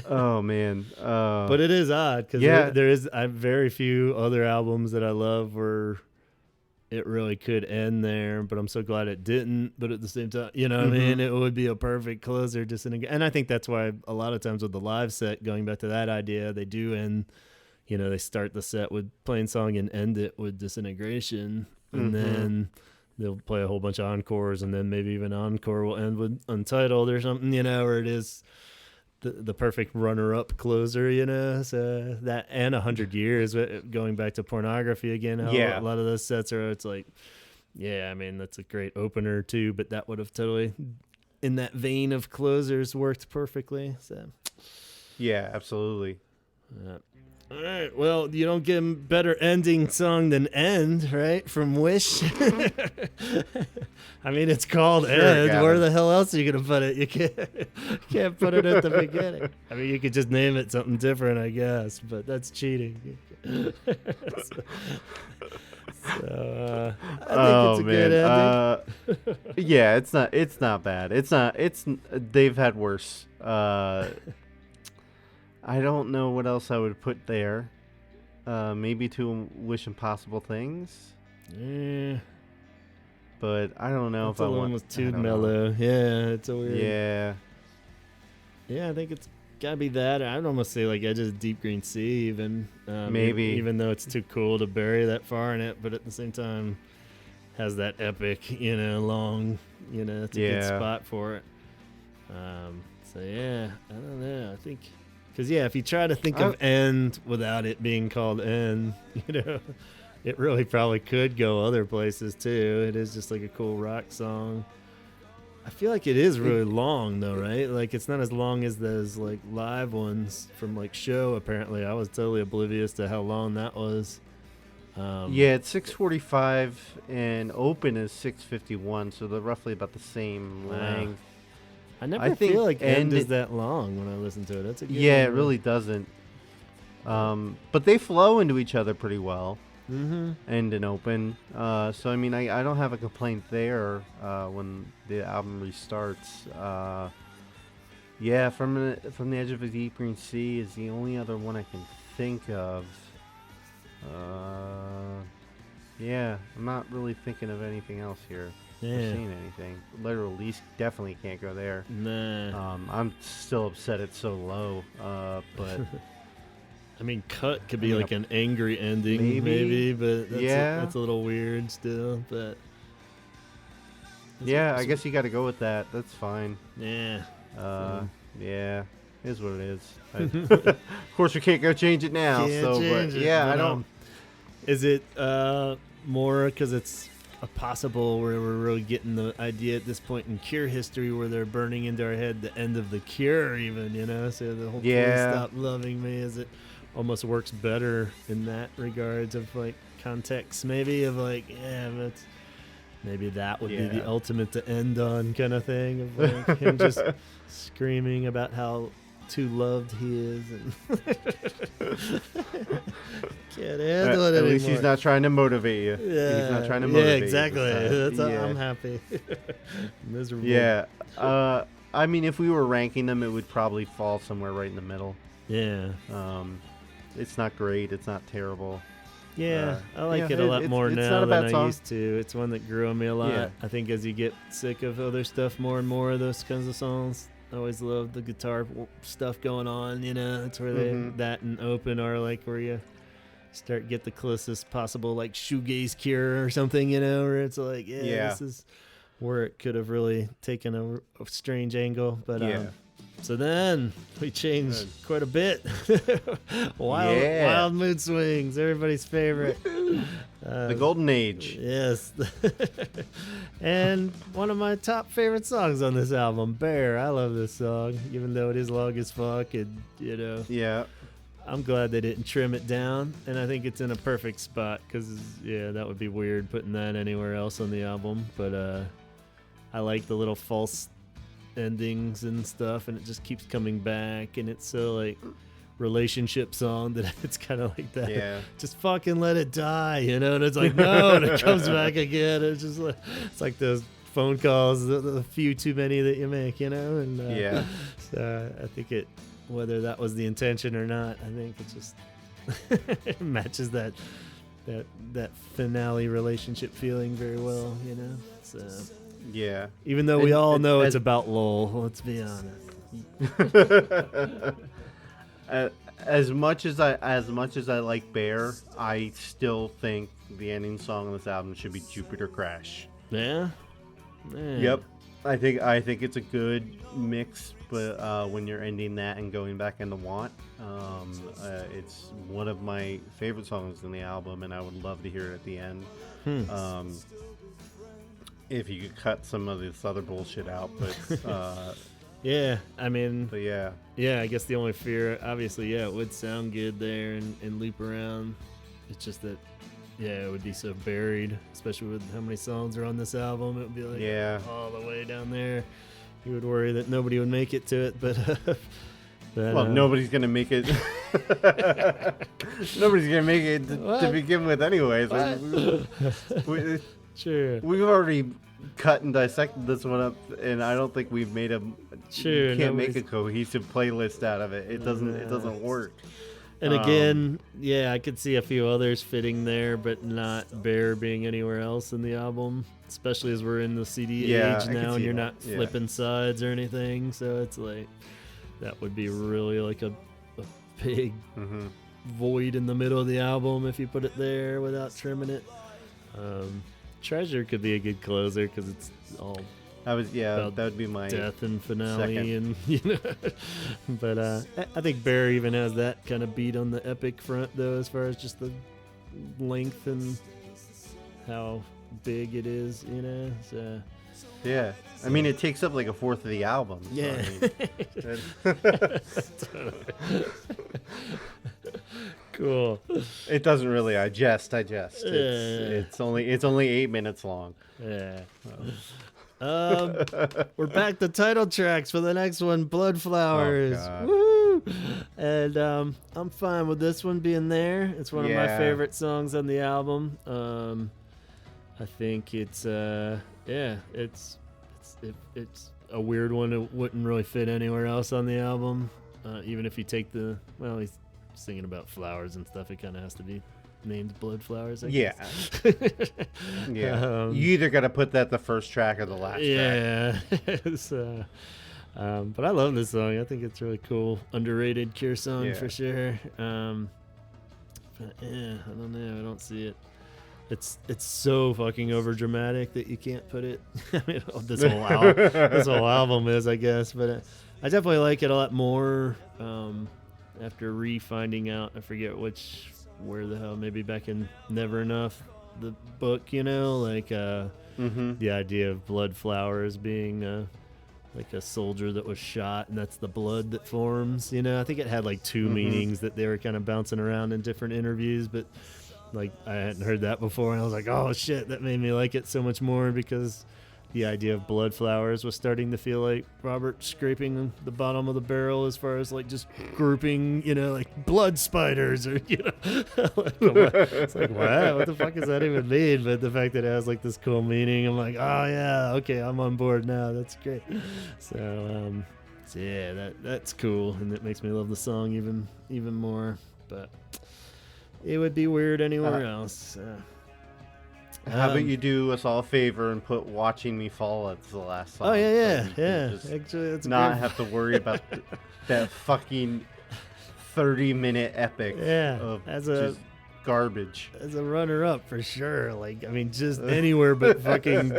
Oh man. But it is odd because there is very few other albums that I love where it really could end there, but I'm so glad it didn't. But at the same time, you know what I mean? It would be a perfect closer. And I think that's why a lot of times with the live set, going back to that idea, they do end, you know, they start the set with Plain Song and end it with Disintegration. And then they'll play a whole bunch of encores, and then maybe even encore will end with Untitled or something, you know, where it is the perfect runner-up closer, you know. So that, and 100 Years, going back to Pornography again. A lot of those sets are, it's like, yeah, I mean, that's a great opener too, but that would have totally, in that vein of closers, worked perfectly. So yeah, absolutely. All right, well, you don't get a better ending song than End, right? From Wish. I mean, it's called End. Gavin. Where the hell else are you going to put it? You can't put it at the beginning. I mean, you could just name it something different, I guess, but that's cheating. So I think it's a good ending. Yeah, it's not. It's not bad. It's not. It's. They've had worse. I don't know what else I would put there. Maybe to Wish Impossible Things. Yeah. But I don't know That's if I a little want. almost too I don't know. mellow. Yeah, it's a weird. Yeah. Yeah, I think it's gotta be that. I'd almost say like Edge's Deep Green Sea, even. Maybe. Even though it's too cool to bury that far in it, but at the same time, has that epic, long, it's a good spot for it. So yeah, I don't know. I think, because if you try to think of End without it being called End, it really probably could go other places too. It is just like a cool rock song. I feel like it is really long though, right? Like it's not as long as those like live ones from like Show. Apparently, I was totally oblivious to how long that was. Yeah, it's 6:45 and Open is 6:51, so they're roughly about the same length. I never feel like End is that long when I listen to it. That's a good it really doesn't. But they flow into each other pretty well. Mm-hmm. End and Open. So I mean, I don't have a complaint there when the album restarts. Yeah, from the Edge of a Deep Green Sea is the only other one I can think of. Yeah, I'm not really thinking of anything else here. Yeah. Or seeing anything. Letter Release definitely can't go there. Nah. I'm still upset it's so low. But I mean, Cut could be like an angry ending, maybe, but that's a little weird still. But yeah, I guess you got to go with that. That's fine. Yeah. Yeah, it is what it is. Of course, we can't go change it now. I don't. Is it more because it's a possible where we're really getting the idea at this point in Cure history where they're burning into our head the end of the Cure, even, so the whole Please Stop Loving Me, is it almost works better in that regards of like context, maybe of like, that's maybe that would be the ultimate to end on kind of thing of like him just screaming about how too loved he is and can't handle it anymore. At least he's not trying to motivate you. Yeah, he's not trying to motivate you. Exactly. That's I'm happy. Miserable. Yeah. I mean, if we were ranking them, it would probably fall somewhere right in the middle. Yeah. It's not great. It's not terrible. Yeah, I like it a lot more now than I used to. It's one that grew on me a lot. Yeah. I think as you get sick of other stuff more and more of those kinds of songs, I always love the guitar stuff going on, That's where that and Open are like where you start get the closest possible like shoegaze Cure or something, where it's like, this is where it could have really taken a strange angle. But so then we changed quite a bit. Wild Mood Swings, everybody's favorite. The Golden Age. Yes. And one of my top favorite songs on this album, Bear. I love this song, even though it is long as fuck. And, Yeah. I'm glad they didn't trim it down. And I think it's in a perfect spot because, that would be weird putting that anywhere else on the album. But I like the little false endings and stuff, and it just keeps coming back, and it's so like relationship song that it's kind of like that. Just fucking let it die, and it's like no, and it comes back again. It's just like it's like those phone calls, the few too many that you make, and so I think it, whether that was the intention or not, I think it just it matches that finale relationship feeling very well, so. Yeah. Even though we all know it's about Lowell, let's be honest. As much as I like Bear, I still think the ending song on this album should be Jupiter Crash. Yeah. Man. Yep. I think it's a good mix, but when you're ending that and going back into Want, it's one of my favorite songs in the album, and I would love to hear it at the end. If you could cut some of this other bullshit out, but yeah, I mean, but yeah, I guess the only fear, obviously, it would sound good there and loop around. It's just that, it would be so buried, especially with how many songs are on this album. It would be like all the way down there. You would worry that nobody would make it to it, but nobody's gonna make it. Nobody's gonna make it to begin with, anyways. Sure. We've already cut and dissected this one up, and I don't think we've made Sure, can't make a cohesive playlist out of it. It doesn't work. And again, I could see a few others fitting there, but not Bear being anywhere else in the album, especially as we're in the CD age now and you're not flipping sides or anything. So it's like, that would be really like a big void in the middle of the album if you put it there without trimming it. Treasure could be a good closer because it's all that would be my death and finale second. and but I think Bear even has that kind of beat on the epic front though, as far as just the length and how big it is, so yeah. I mean, it takes up like a fourth of the album. Yeah. So, Cool. It doesn't really digest. It's only 8 minutes long. Yeah. We're back to title tracks for the next one, Blood Flowers. Oh, woo! And I'm fine with this one being there. It's one of my favorite songs on the album. I think it's it's a weird one. It wouldn't really fit anywhere else on the album. Even if you take he's singing about flowers and stuff. It kind of has to be named Blood Flowers, I guess. Yeah. You either got to put that the first track or the last track. Yeah. So, but I love this song. I think it's really cool. Underrated Cure song for sure. But I don't know. I don't see it. It's so fucking over dramatic that you can't put it. I mean, this whole album is, I guess. But I definitely like it a lot more after finding out. I forget where the hell, maybe back in Never Enough, the book, like the idea of blood flowers being like a soldier that was shot, and that's the blood that forms. I think it had like two meanings that they were kind of bouncing around in different interviews, but like I hadn't heard that before, and I was like, oh shit, that made me like it so much more, because the idea of blood flowers was starting to feel like Robert scraping the bottom of the barrel as far as like just grouping, like blood spiders or, it's like, what the fuck does that even mean? But the fact that it has like this cool meaning, I'm like, oh yeah, okay, I'm on board now. That's great. So yeah, that's cool. And it makes me love the song even more, but it would be weird anywhere else. How about you do us all a favor and put "Watching Me Fall" as the last song? Oh yeah. Actually, that's not have to worry about that fucking 30-minute epic of just garbage. As a runner-up for sure. Like, I mean, just anywhere but fucking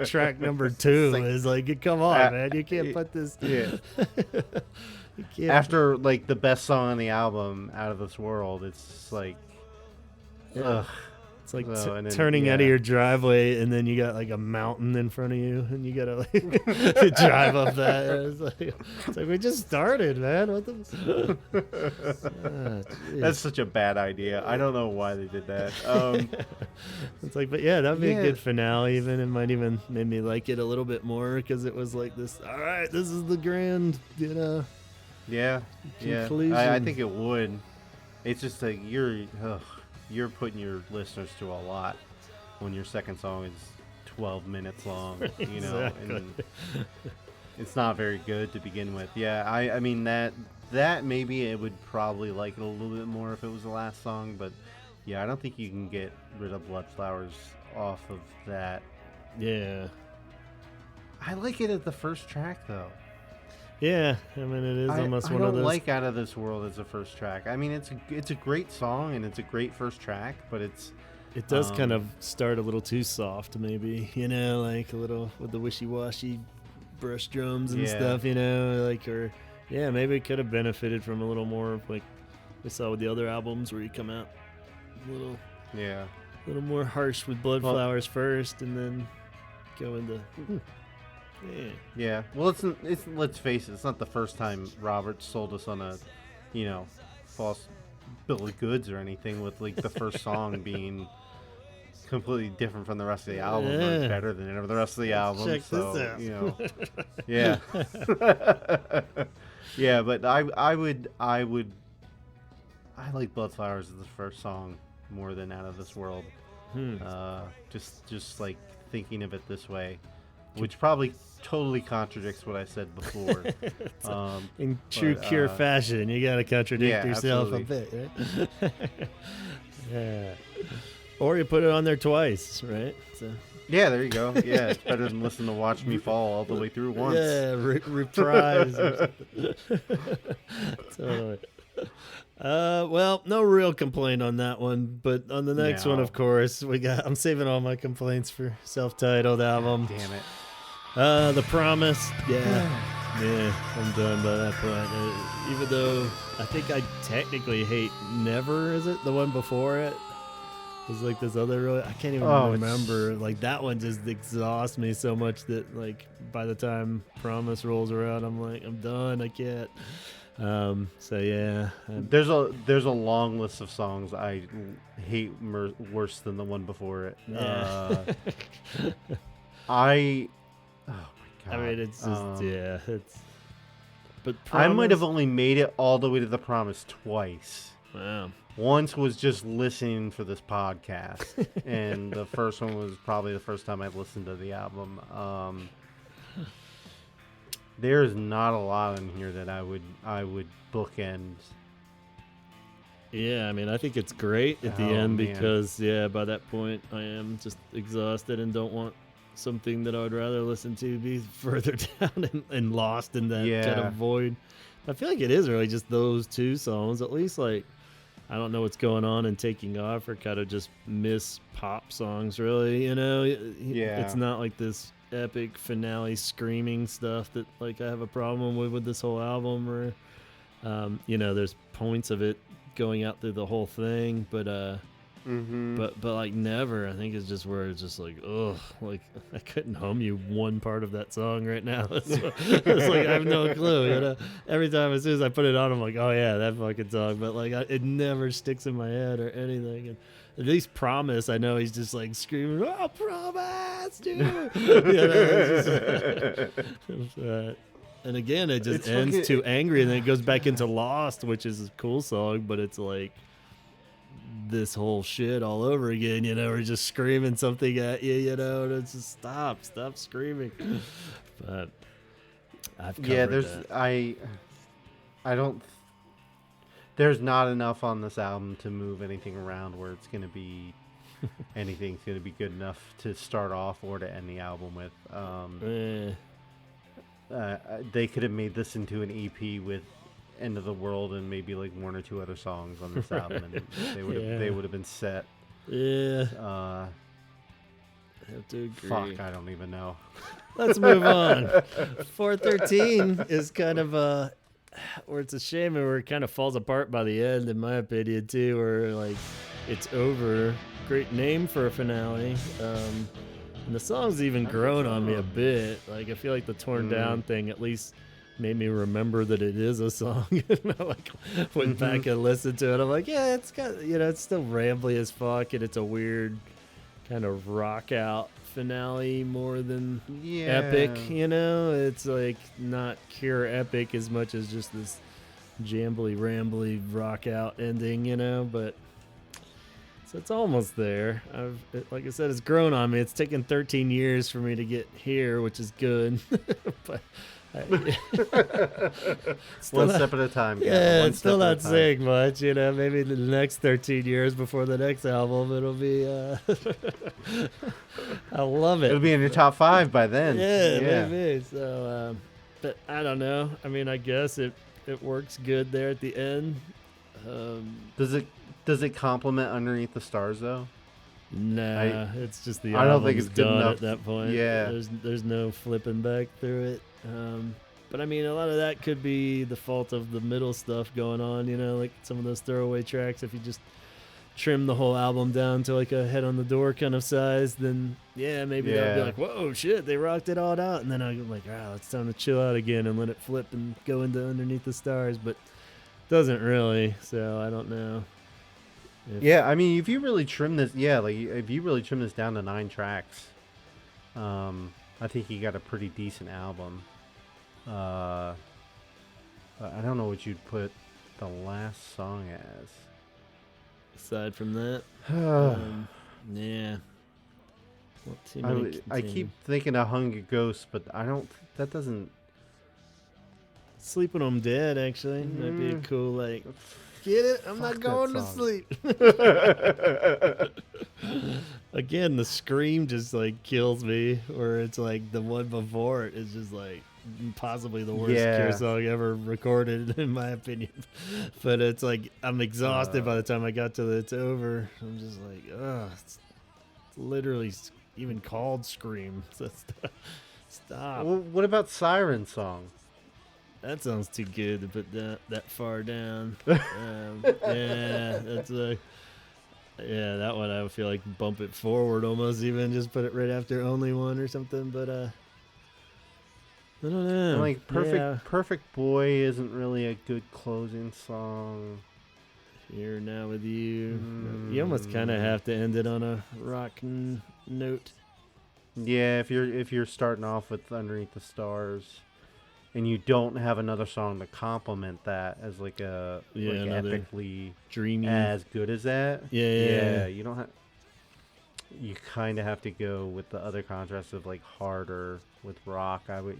track number 2 is like, come on, man, you can't put this. Yeah. You can't. After like the best song on the album, "Out of This World," it's just like, ugh. It's like turning out of your driveway, and then you got like a mountain in front of you, and you gotta like drive up that. It's like we just started, man. What the? That's such a bad idea. I don't know why they did that. It's like, but yeah, that'd be a good finale. Even it might even made me like it a little bit more, because it was like this. All right, this is the grand, Yeah, conclusion. I think it would. It's just like you're putting your listeners to a lot when your second song is 12 minutes long, Exactly. and it's not very good to begin with. Yeah, I mean that maybe it would probably like it a little bit more if it was the last song, but yeah, I don't think you can get rid of Blood Flowers off of that. Yeah. I like it at the first track though. Yeah, I mean, it is almost one of those. I don't like "Out of This World" as a first track. I mean, it's a great song and it's a great first track, but it does kind of start a little too soft, maybe. Like a little with the wishy-washy brush drums and stuff. Maybe it could have benefited from a little more, like we saw with the other albums, where you come out a little more harsh with Blood Flowers first, and then go into. Yeah. Well, it's let's face it, it's not the first time Robert sold us on a, false bill of goods or anything, with like the first song being completely different from the rest of the album, or better than the rest of the album. Check so this out. Yeah. Yeah, but I like Blood Flowers as the first song more than "Out of This World." Just like thinking of it this way. which probably totally contradicts what I said before. In true Cure fashion, you got to contradict yourself absolutely. a bit, right? Yeah. Or you put it on there twice, right? So. Yeah, there you go. Yeah, it's better than listen to Watch Me Fall all the way through once. Yeah, reprise or something. Totally. Well, no real complaint on that one, but on the next one, of course, I'm saving all my complaints for self-titled album. God damn it. The Promise. Yeah, I'm done by that point. Even though I think I technically hate Never, is it? The one before it? It's like this other, I can't even remember. Like that one just exhausts me so much that like by the time Promise rolls around, I'm like, I'm done. I can't. So yeah, there's a long list of songs I hate worse than the one before it. Yeah. Oh my god. I mean, it's just it's. But I might have only made it all the way to The Promise twice. Wow. Once was just listening for this podcast, and the first one was probably the first time I've listened to the album. There's not a lot in here that I would bookend. Yeah, I mean, I think it's great at the end because by that point I am just exhausted and don't want something that I would rather listen to be further down and lost in that kind of void. I feel like it is really just those two songs, at least like. I don't know what's going on and Taking Off or kind of just miss pop songs, really, you know? Yeah. It's not like this epic finale screaming stuff that, like, I have a problem with this whole album or, there's points of it going out through the whole thing, but like Never, I think is just where it's just like, ugh, like I couldn't hum you one part of that song right now. It's like I have no clue, you know. Every time as soon as I put it on, I'm like, oh yeah, that fucking song. But like, it never sticks in my head or anything. And at least Promise, I know he's just like screaming, "Oh, Promise, dude!" And again, it just ends too angry, and then it goes back into Lost, which is a cool song, but it's like. This whole shit all over again, you know, we're just screaming something at you, you know, and it's just stop screaming. But I've covered that. I don't. There's not enough on this album to move anything around where it's going to be anything's going to be good enough to start off or to end the album with. They could have made this into an EP with End of the World and maybe like one or two other songs on this album, and they would have been set. Yeah. I have to agree. Fuck, I don't even know. Let's move on. 413 is kind of where it's a shame and where it kind of falls apart by the end, in my opinion, too, where like it's over. Great name for a finale. And the song's even grown on me a bit. Like I feel like the Torn Down thing at least made me remember that it is a song. I like went back and listened to it. I'm like, yeah, it's got, it's still rambly as fuck, and it's a weird kind of rock out finale more than epic. It's like not Cure epic as much as just this jambly rambly rock out ending. But so it's almost there. Like I said, it's grown on me. It's taken 13 years for me to get here, which is good. But one step at a time. Yeah, it's still not saying much, Maybe the next 13 years before the next album, it'll be. I love it. It'll be in your top 5 by then. Yeah, maybe. So, but I don't know. I mean, I guess it works good there at the end. Does it complement Underneath the Stars though? Nah, it's just the I don't think it's done good enough at that point. Yeah, there's no flipping back through it. But I mean, a lot of that could be the fault of the middle stuff going on. Like some of those throwaway tracks. If you just trim the whole album down to like a Head on the Door kind of size, then maybe that'll be like, whoa, shit, they rocked it all out. And then I'm like, it's time to chill out again and let it flip and go into Underneath the Stars. But it doesn't really. So I don't know. I mean, if you really trim this, if you really trim this down to 9 tracks, I think you got a pretty decent album. I don't know what you'd put the last song as. Aside from that, yeah. What too many I keep thinking of Hungry Ghost, but I don't. That doesn't. Sleep When I'm Dead, actually. Might be a cool, like, get it? I'm not going to sleep. Again, the scream just, like, kills me. Or it's, like, the one before it is just, like, possibly the worst Cure song ever recorded, in my opinion. But it's, like, I'm exhausted by the time I got to the It's Over. I'm just like, ugh. It's literally even called Scream. So stop. Well, what about Siren Song? That sounds too good to put that far down. Yeah, that's that one I would feel like bump it forward almost, even just put it right after Only One or something. But I don't know. And like Perfect Boy isn't really a good closing song. Here Now With You. You almost kind of have to end it on a rock note. Yeah, if you're starting off with Underneath the Stars. And you don't have another song to complement that as like a epically dreamy as good as that. Yeah. You don't have. You kind of have to go with the other contrast of like harder with rock. I would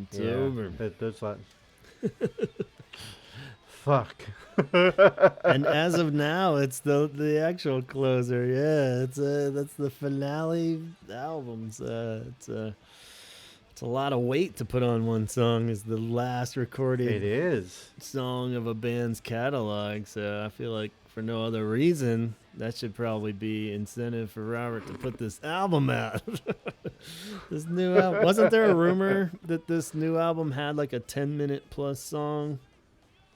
It's over. There's like. Fuck. And as of now, it's the actual closer. Yeah, that's the finale albums. It's a lot of weight to put on one song as the last recorded song of a band's catalog. So I feel like for no other reason, that should probably be incentive for Robert to put this album out. This new album. Wasn't there a rumor that this new album had like a 10-minute plus song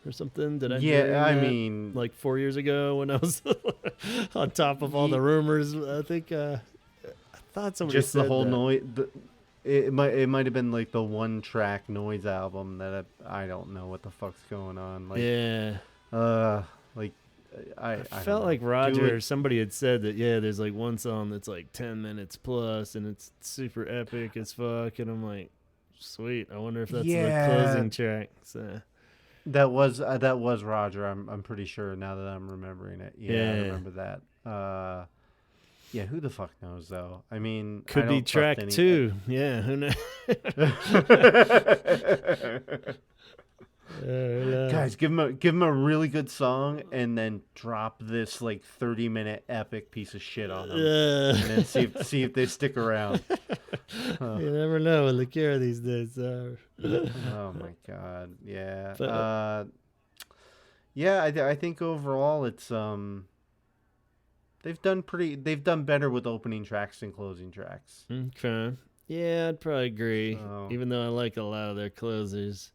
or something? Did I hear I that? mean, like 4 years ago when I was on top of all the rumors. I think I thought somebody just said the whole that. noise. It might have been like the one track Noise album that I don't know what the fuck's going on. Like, yeah. Like I felt like Roger or somebody had said that there's like one song that's like 10 minutes plus and it's super epic as fuck, and I'm like, sweet. I wonder if that's the closing track. So that was Roger. I'm pretty sure now that I'm remembering it. Yeah, I remember that. Yeah, who the fuck knows though? I mean, could be track 2. Yeah, who knows? Guys, give him a really good song and then drop this like 30-minute epic piece of shit on them, and then see if they stick around. You never know with the Cure these days. Oh my god, yeah. But, I think overall it's They've done better with opening tracks than closing tracks. Okay. Yeah, I'd probably agree. Even though I like a lot of their closers,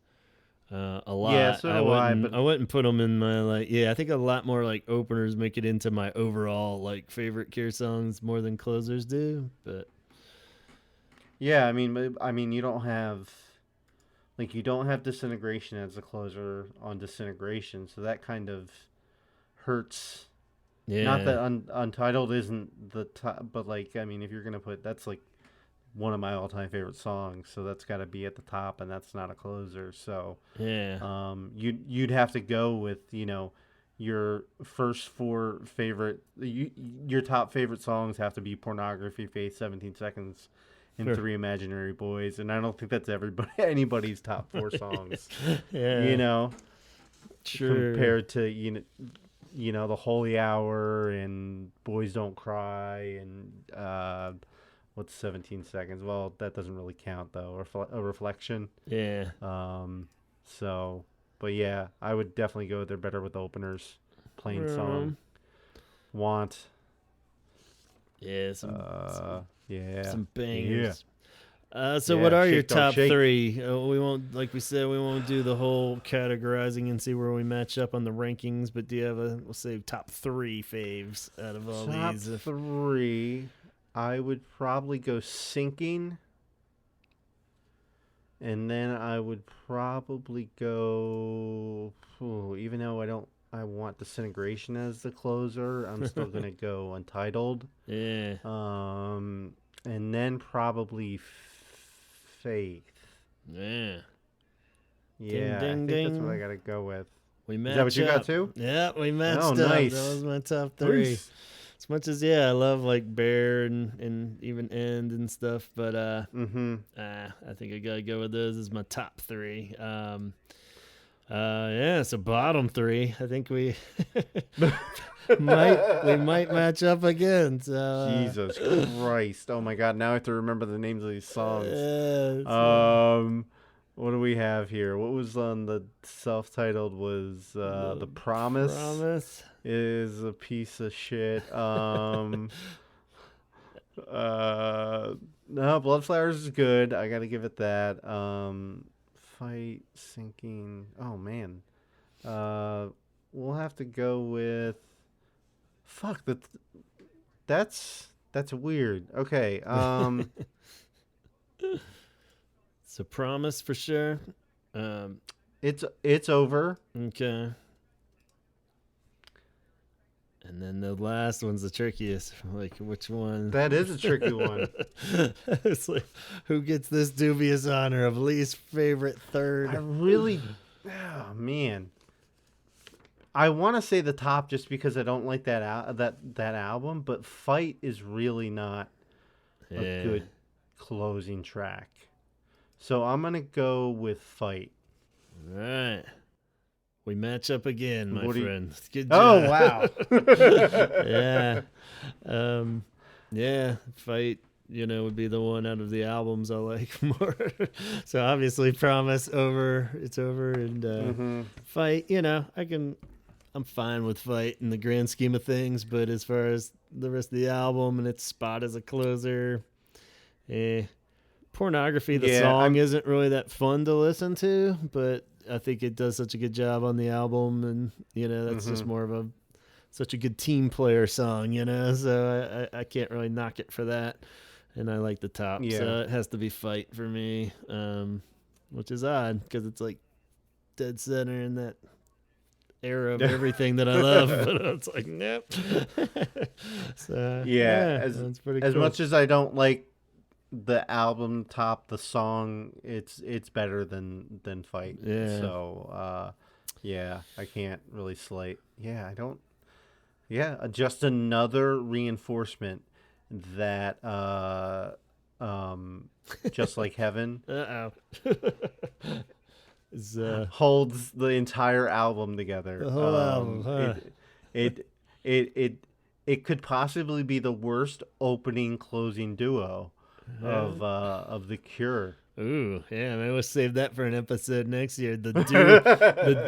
a lot. Yeah, so do I. But I wouldn't put them in my I think a lot more like openers make it into my overall like favorite Cure songs more than closers do. But yeah, I mean, you don't have Disintegration as a closer on Disintegration, so that kind of hurts. Yeah. Not that Untitled isn't the top, but like, I mean, if you're gonna put, that's like one of my all-time favorite songs, so that's got to be at the top, and that's not a closer. So you'd have to go with your first 4 favorite, your top favorite songs have to be Pornography, Faith, 17 Seconds, and 3 Imaginary Boys, and I don't think that's anybody's top 4 songs. Sure. Compared to the Holy Hour and Boys Don't Cry and what's 17 Seconds? Well, that doesn't really count though. A Reflection. Yeah. So, but yeah, I would definitely go there better with openers. Plain Song. Want. Yeah. Some Yeah. bangers. So what are your top 3? We won't, like we said, we won't do the whole categorizing and see where we match up on the rankings. But do you have we'll say top 3 faves out of all these? Top 3, I would probably go Sinking, and then I would probably go. Even though I want Disintegration as the closer, I'm still gonna go Untitled. Yeah. And then probably Faith. Yeah. Yeah, ding, I think ding. that's what I gotta go with. We match Is that what you up. got too? Yeah, we matched up. Nice. That was my top 3. Nice. As much as I love like Bear and even End and stuff, but I think I gotta go with those as my top three. So bottom three, I think we might match up again. So Jesus Christ! Oh my God! Now I have to remember the names of these songs. What do we have here? What was on the self-titled was The Promise. Promise is a piece of shit. No, Bloodflowers is good. I gotta give it that. Fight, Sinking. Oh man. We'll have to go with. Fuck that's weird. Okay. It's a Promise for sure. It's Over. Okay. And then the last one's the trickiest. Like, which one? That is a tricky one. It's like, who gets this dubious honor of least favorite third? Oh man. I want to say the top just because I don't like that album, but Fight is really not a good closing track. So I'm going to go with Fight. All right. We match up again, my friend. Good job. Oh, wow. Fight, would be the one out of the albums I like more. So obviously Promise, Over, It's Over, and Fight, I'm fine with Fight in the grand scheme of things, but as far as the rest of the album and its spot as a closer, Pornography, the song isn't really that fun to listen to, but I think it does such a good job on the album, and that's just more of such a good team player song, so I can't really knock it for that, and I like the top, so it has to be Fight for me, which is odd because it's like dead center in that era of everything that I love, but it's like nope. So that's pretty cool. As much as I don't like the album top, the song, it's better than Fight. So I can't really slate. Just another reinforcement that Just Like Heaven holds the entire album together. The whole album, huh? It could possibly be the worst opening closing duo of The Cure. Ooh, yeah, maybe we'll save that for an episode next year. The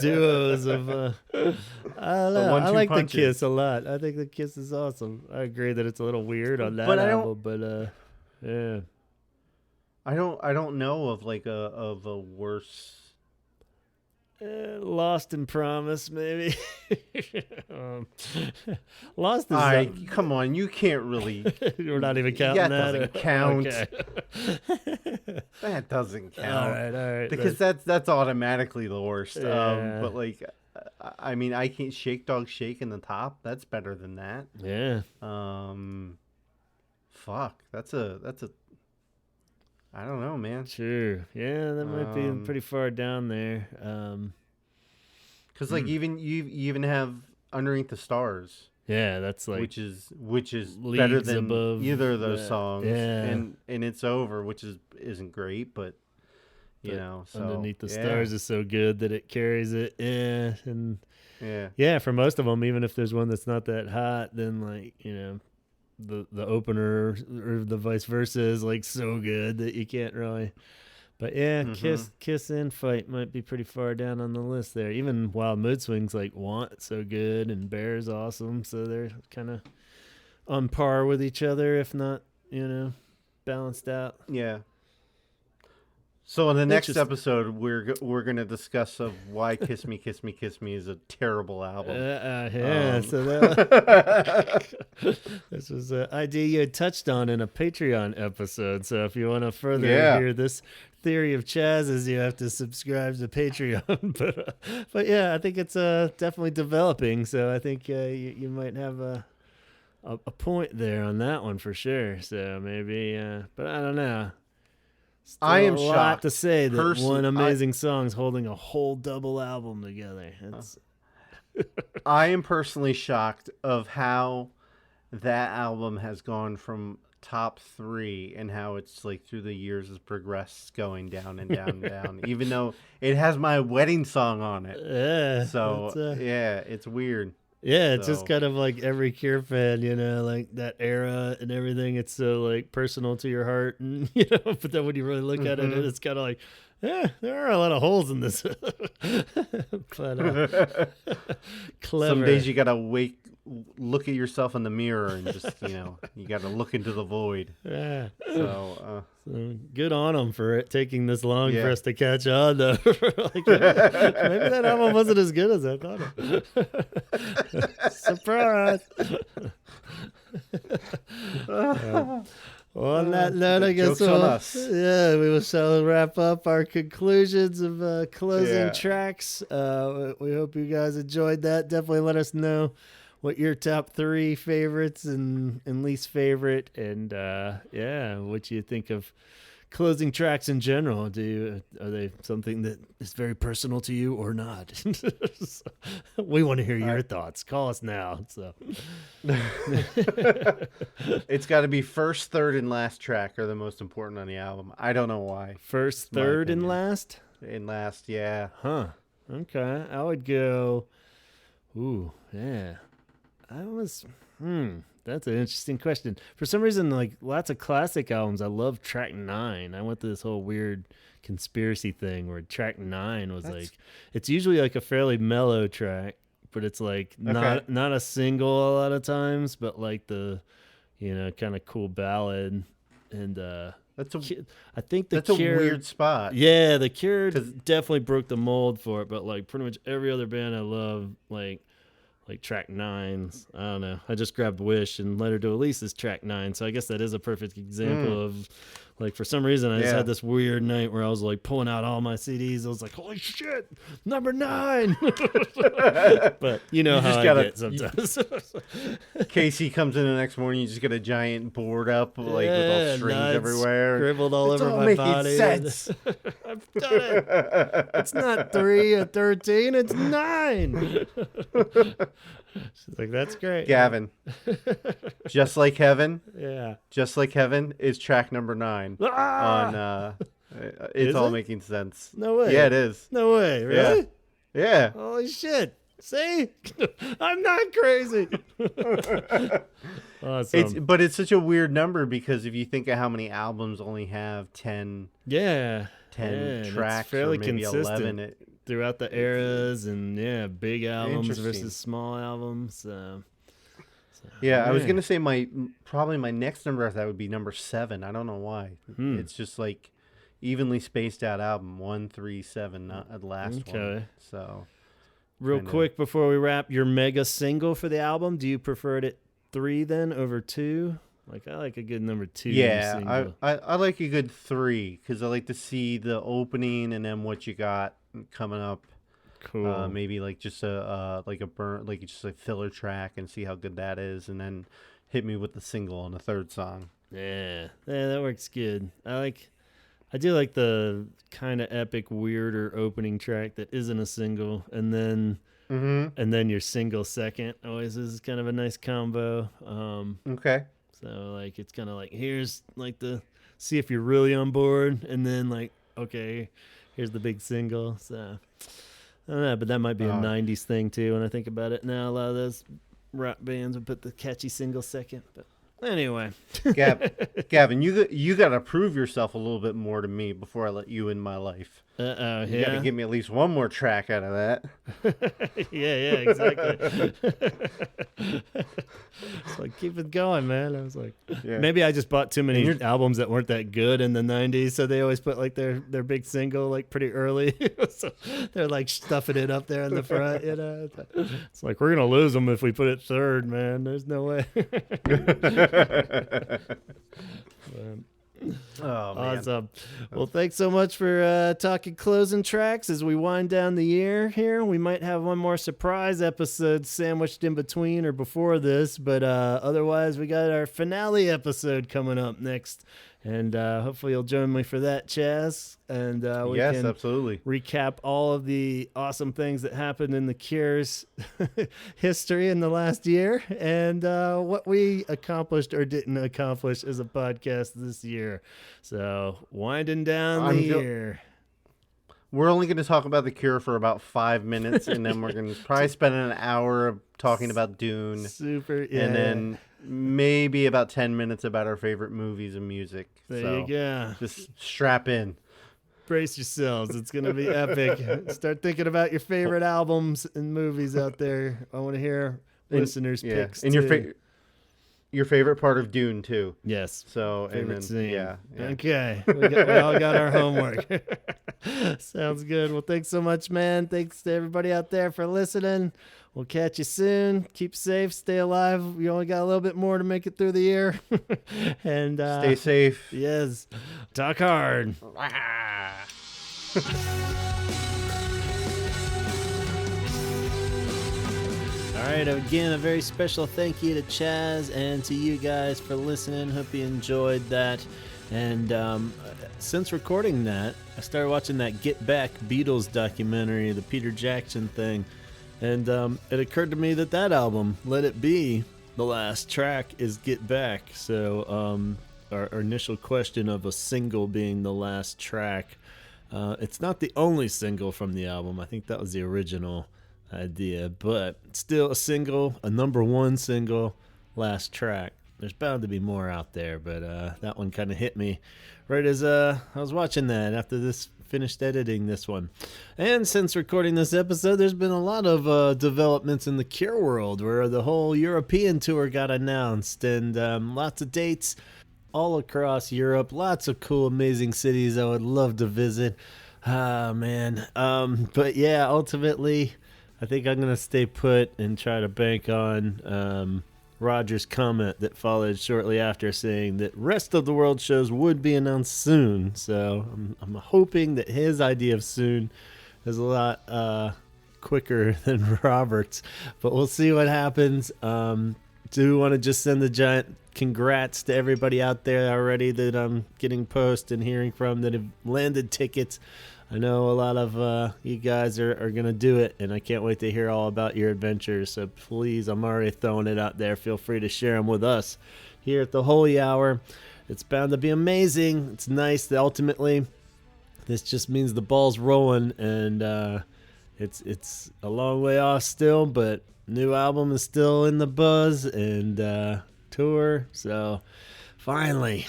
duos of I don't know. I like punches. The Kiss a lot. I think the Kiss is awesome. I agree that it's a little weird on that album, but yeah. I don't know of like a worse. Lost and Promise, maybe. Lost is come on, you can't really. We're not even counting that. Doesn't count. Okay. That doesn't count. All right. Because that's automatically the worst. Yeah. But like, I mean, I can't Shake Dog Shake in the top. That's better than that. Yeah. Fuck. That's a. I don't know, man. Sure. Yeah, that might be pretty far down there. Because like you even have Underneath the Stars. Yeah, that's like which is better than above either of those songs. Yeah. And It's Over, which isn't great, but so Underneath the Stars is so good that it carries it. Yeah, and for most of them, even if there's one that's not that hot, then like the opener or the vice versa is like so good that you can't really. But Kiss and Fight might be pretty far down on the list there. Even Wild Mood Swings like Want so good and Bear's awesome, so they're kind of on par with each other, if not balanced out. Yeah. So in the next episode, we're going to discuss why Kiss Me, Kiss Me, Kiss Me is a terrible album. So this was an idea you had touched on in a Patreon episode. So if you want to further hear this theory of Chaz's, you have to subscribe to Patreon. but yeah, I think it's definitely developing. So I think you might have a point there on that one for sure. So maybe, but I don't know. Still I am a shocked lot to say that one amazing song's holding a whole double album together. I am personally shocked of how that album has gone from top 3 and how it's like through the years has progressed going down and down and down, even though it has my wedding song on it. Yeah. So yeah, it's weird. Yeah, it's just So kind of like every Cure fan, like that era and everything. It's so like personal to your heart, and But then when you really look at it, it's kind of like, yeah, there are a lot of holes in this. But clever. some days you gotta look at yourself in the mirror and just you gotta look into the void. Yeah. So good on them for it taking this long Yeah. for us to catch on, though. Like, maybe that album wasn't as good as I thought it. Surprise. Well, on that note, I guess Joke's on us. we shall wrap up our conclusions of closing Yeah. tracks. We hope you guys enjoyed that. Definitely let us know what your top 3 favorites and least favorite, and what you think of closing tracks in general. Are they something that is very personal to you or not? So, we want to hear your thoughts. Call us now. So it's got to be first, third, and last track are the most important on the album. I don't know why. first, third, and last. And last, yeah. Huh. Okay. I would go. Ooh, yeah. I was. That's an interesting question. For some reason, like lots of classic albums, I love track 9. I went to this whole weird conspiracy thing where track 9 was it's usually like a fairly mellow track, but it's like not a single a lot of times, but like the, kind of cool ballad. And I think that's Cure, a weird spot. Yeah, the Cure definitely broke the mold for it, but like pretty much every other band I love, like track 9s. I don't know. I just grabbed Wish and Letter to Elise is track 9. So I guess that is a perfect example of like, for some reason I just had this weird night where I was like pulling out all my CDs. I was like, holy shit, number 9. But you how I get sometimes. Casey comes in the next morning, you just get a giant board up like with all strings everywhere. Scribbled all it's over all my making body. Sense. I've done it. It's not 3 or 13, it's 9. She's like, that's great. Gavin. Just Like Heaven. Yeah. Just Like Heaven is track number 9 on It's All Making Sense. No way. Yeah, it is. No way. Really? Yeah. Holy shit. See? I'm not crazy. Awesome. But it's such a weird number because if you think of how many albums only have 10 tracks, fairly or maybe consistent 11 throughout the eras, and big albums versus small albums. I was gonna say probably my next number after that would be number 7. I don't know why. It's just like evenly spaced out album 1, 3, 7, not the last one. So real quick before we wrap, your mega single for the album, do you prefer it at 3 then over 2? Like, I like a good number 2. Yeah, I like a good 3 because I like to see the opening and then what you got coming up. Cool. Maybe like just a filler track and see how good that is, and then hit me with the single on the third song. Yeah, that works good. I do like the kind of epic, weirder opening track that isn't a single, and then your single second always is kind of a nice combo. Okay. So like it's kind of like, here's like the see if you're really on board, and then like, okay, here's the big single. So I don't know, but that might be a 90s thing too when I think about it now. A lot of those rock bands would put the catchy single second, but anyway. Gavin, you got to prove yourself a little bit more to me before I let you in my life. You got to give me at least one more track out of that. yeah, exactly. It's like, keep it going, man. I was like, maybe I just bought too many albums that weren't that good in the 90s, so they always put like their big single like pretty early. So they're like stuffing it up there in the front, It's like, we're going to lose them if we put it third, man. There's no way. Oh, man. Awesome. Well, thanks so much for talking closing tracks as we wind down the year here. We might have one more surprise episode sandwiched in between or before this, but otherwise we got our finale episode coming up next, And hopefully you'll join me for that, Chaz. And we Yes, can absolutely. recap all of the awesome things that happened in the Cure's history in the last year and what we accomplished or didn't accomplish as a podcast this year. So winding down the year. We're only going to talk about The Cure for about 5 minutes, and then we're going to probably spend an hour talking about Dune. Super, yeah. And then maybe about 10 minutes about our favorite movies and music. There you go. Just strap in. Brace yourselves. It's going to be epic. Start thinking about your favorite albums and movies out there. I want to hear listeners' picks. And your favorite part of Dune, too. Yes. So, favorite and then, scene. Yeah. Okay. We all got our homework. Sounds good. Well, thanks so much, man. Thanks to everybody out there for listening. We'll catch you soon. Keep safe. Stay alive. We only got a little bit more to make it through the year. And stay safe. Yes. Talk hard. All right, again, a very special thank you to Chaz and to you guys for listening. Hope you enjoyed that. And since recording that, I started watching that Get Back Beatles documentary, the Peter Jackson thing. And it occurred to me that album, Let It Be, the last track is Get Back. So our initial question of a single being the last track, it's not the only single from the album. I think that was the original idea, but still a single, a number one single, last track. There's bound to be more out there, but that one kind of hit me right as I was watching that after this finished editing this one. And since recording this episode, there's been a lot of developments in the Cure world where the whole European tour got announced, and lots of dates all across Europe, lots of cool, amazing cities I would love to visit. Man. But yeah, ultimately, I think I'm going to stay put and try to bank on Roger's comment that followed shortly after saying that rest of the world shows would be announced soon. So I'm hoping that his idea of soon is a lot quicker than Robert's. But we'll see what happens. Do want to just send a giant congrats to everybody out there already that I'm getting posts and hearing from that have landed tickets. I know a lot of you guys are going to do it, and I can't wait to hear all about your adventures. So please, I'm already throwing it out there. Feel free to share them with us here at the Holy Hour. It's bound to be amazing. It's nice that ultimately this just means the ball's rolling, and it's a long way off still, but new album is still in the buzz, and tour. So Finally,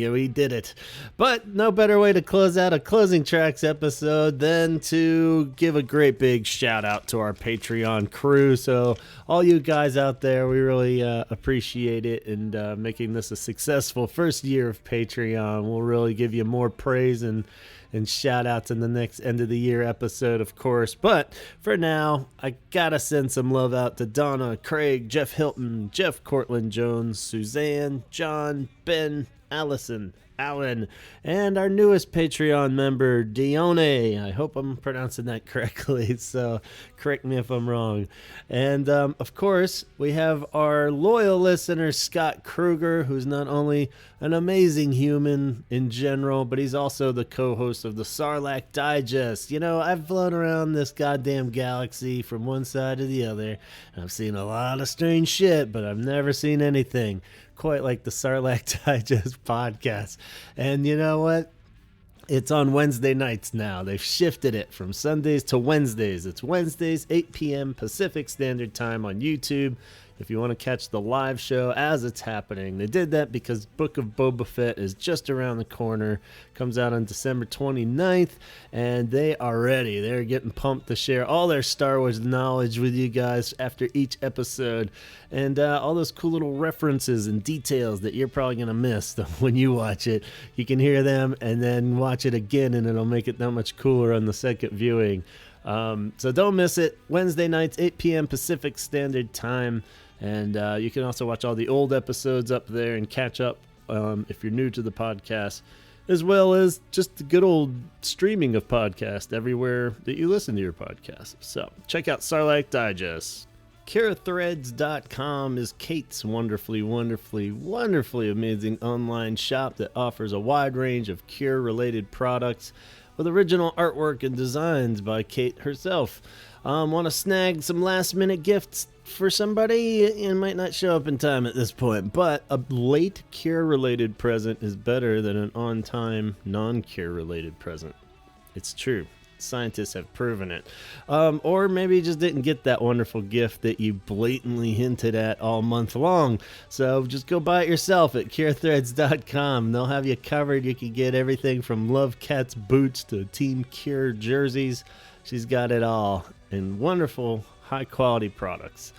we did it. But no better way to close out a Closing Tracks episode than to give a great big shout out to our Patreon crew. So all you guys out there, we really appreciate it, and making this a successful first year of Patreon. We'll really give you more praise and shout outs in the next end of the year episode, of course. But for now, I gotta send some love out to Donna, Craig, Jeff Hilton, Jeff Cortland Jones, Suzanne, John, Ben, Allison, Alan, and our newest Patreon member, Dione. I hope I'm pronouncing that correctly, so correct me if I'm wrong. And of course, we have our loyal listener, Scott Kruger, who's not only an amazing human in general, but he's also the co-host of the Sarlacc Digest. You know, I've flown around this goddamn galaxy from one side to the other, and I've seen a lot of strange shit, but I've never seen anything quite like the Sarlacc Digest podcast. And you know what? It's on Wednesday nights now. They've shifted it from Sundays to Wednesdays. It's Wednesdays, 8 p.m. Pacific Standard Time on YouTube. If you want to catch the live show as it's happening. They did that because Book of Boba Fett is just around the corner. Comes out on December 29th, and they are ready. They're getting pumped to share all their Star Wars knowledge with you guys after each episode, and all those cool little references and details that you're probably going to miss when you watch it. You can hear them and then watch it again, and it'll make it that much cooler on the second viewing. So don't miss it. Wednesday nights, 8 p.m. Pacific Standard Time. And you can also watch all the old episodes up there and catch up if you're new to the podcast, as well as just the good old streaming of podcasts everywhere that you listen to your podcast. So check out Sarlacc Digest. CureThreads.com is Kate's wonderfully amazing online shop that offers a wide range of cure-related products with original artwork and designs by Kate herself. Want to snag some last-minute gifts for somebody? It might not show up in time at this point, but a late cure-related present is better than an on-time, non-cure-related present. It's true. Scientists have proven it. Or maybe you just didn't get that wonderful gift that you blatantly hinted at all month long. So just go buy it yourself at CureThreads.com. They'll have you covered. You can get everything from Love Cat's boots to Team Cure jerseys. She's got it all in wonderful, high-quality products.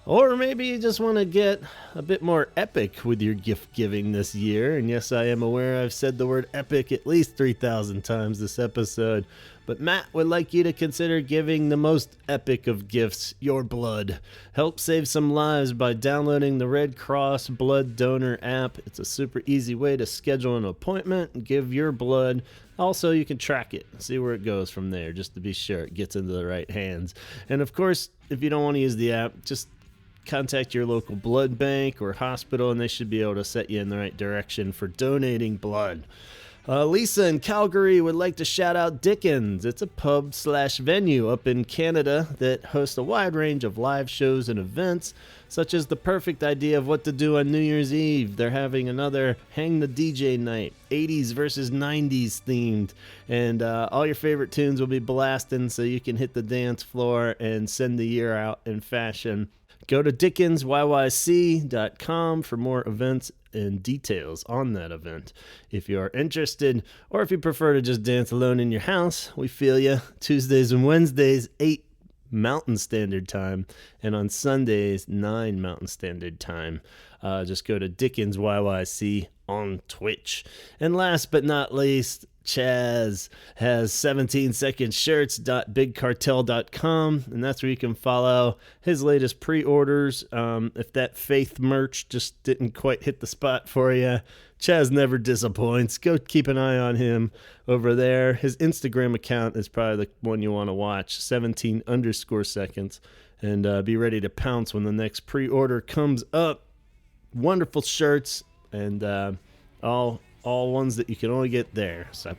Or maybe you just want to get a bit more epic with your gift giving this year. And yes, I am aware I've said the word epic at least 3,000 times this episode. But Matt would like you to consider giving the most epic of gifts, your blood. Help save some lives by downloading the Red Cross Blood Donor app. It's a super easy way to schedule an appointment and give your blood. Also, you can track it and see where it goes from there, just to be sure it gets into the right hands. And of course, if you don't want to use the app, just contact your local blood bank or hospital, and they should be able to set you in the right direction for donating blood. Lisa in Calgary would like to shout out Dickens. It's a pub/venue up in Canada that hosts a wide range of live shows and events, such as the perfect idea of what to do on New Year's Eve. They're having another Hang the DJ night, 80s versus 90s themed, and all your favorite tunes will be blasting so you can hit the dance floor and send the year out in fashion. Go to dickensyyc.com for more events and details on that event. If you are interested, or if you prefer to just dance alone in your house, we feel you. Tuesdays and Wednesdays, 8 Mountain Standard Time, and on Sundays, 9 Mountain Standard Time. Just go to Dickens YYC on Twitch. And last but not least, Chaz has 17secondshirts.bigcartel.com, and that's where you can follow his latest pre-orders. If that Faith merch just didn't quite hit the spot for you, Chaz never disappoints. Go keep an eye on him over there. His Instagram account is probably the one you want to watch, 17_seconds, and be ready to pounce when the next pre-order comes up. Wonderful shirts, and all ones that you can only get there. So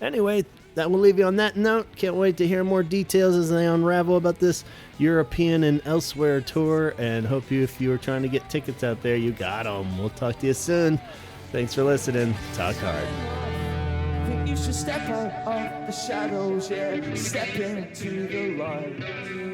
anyway, that will leave you on that note. Can't wait to hear more details as they unravel about this European and elsewhere tour, and hope if you were trying to get tickets out there, you got them. We'll talk to you soon. Thanks for listening. Talk hard. I think you should step out of the shadows, yeah, step into the light.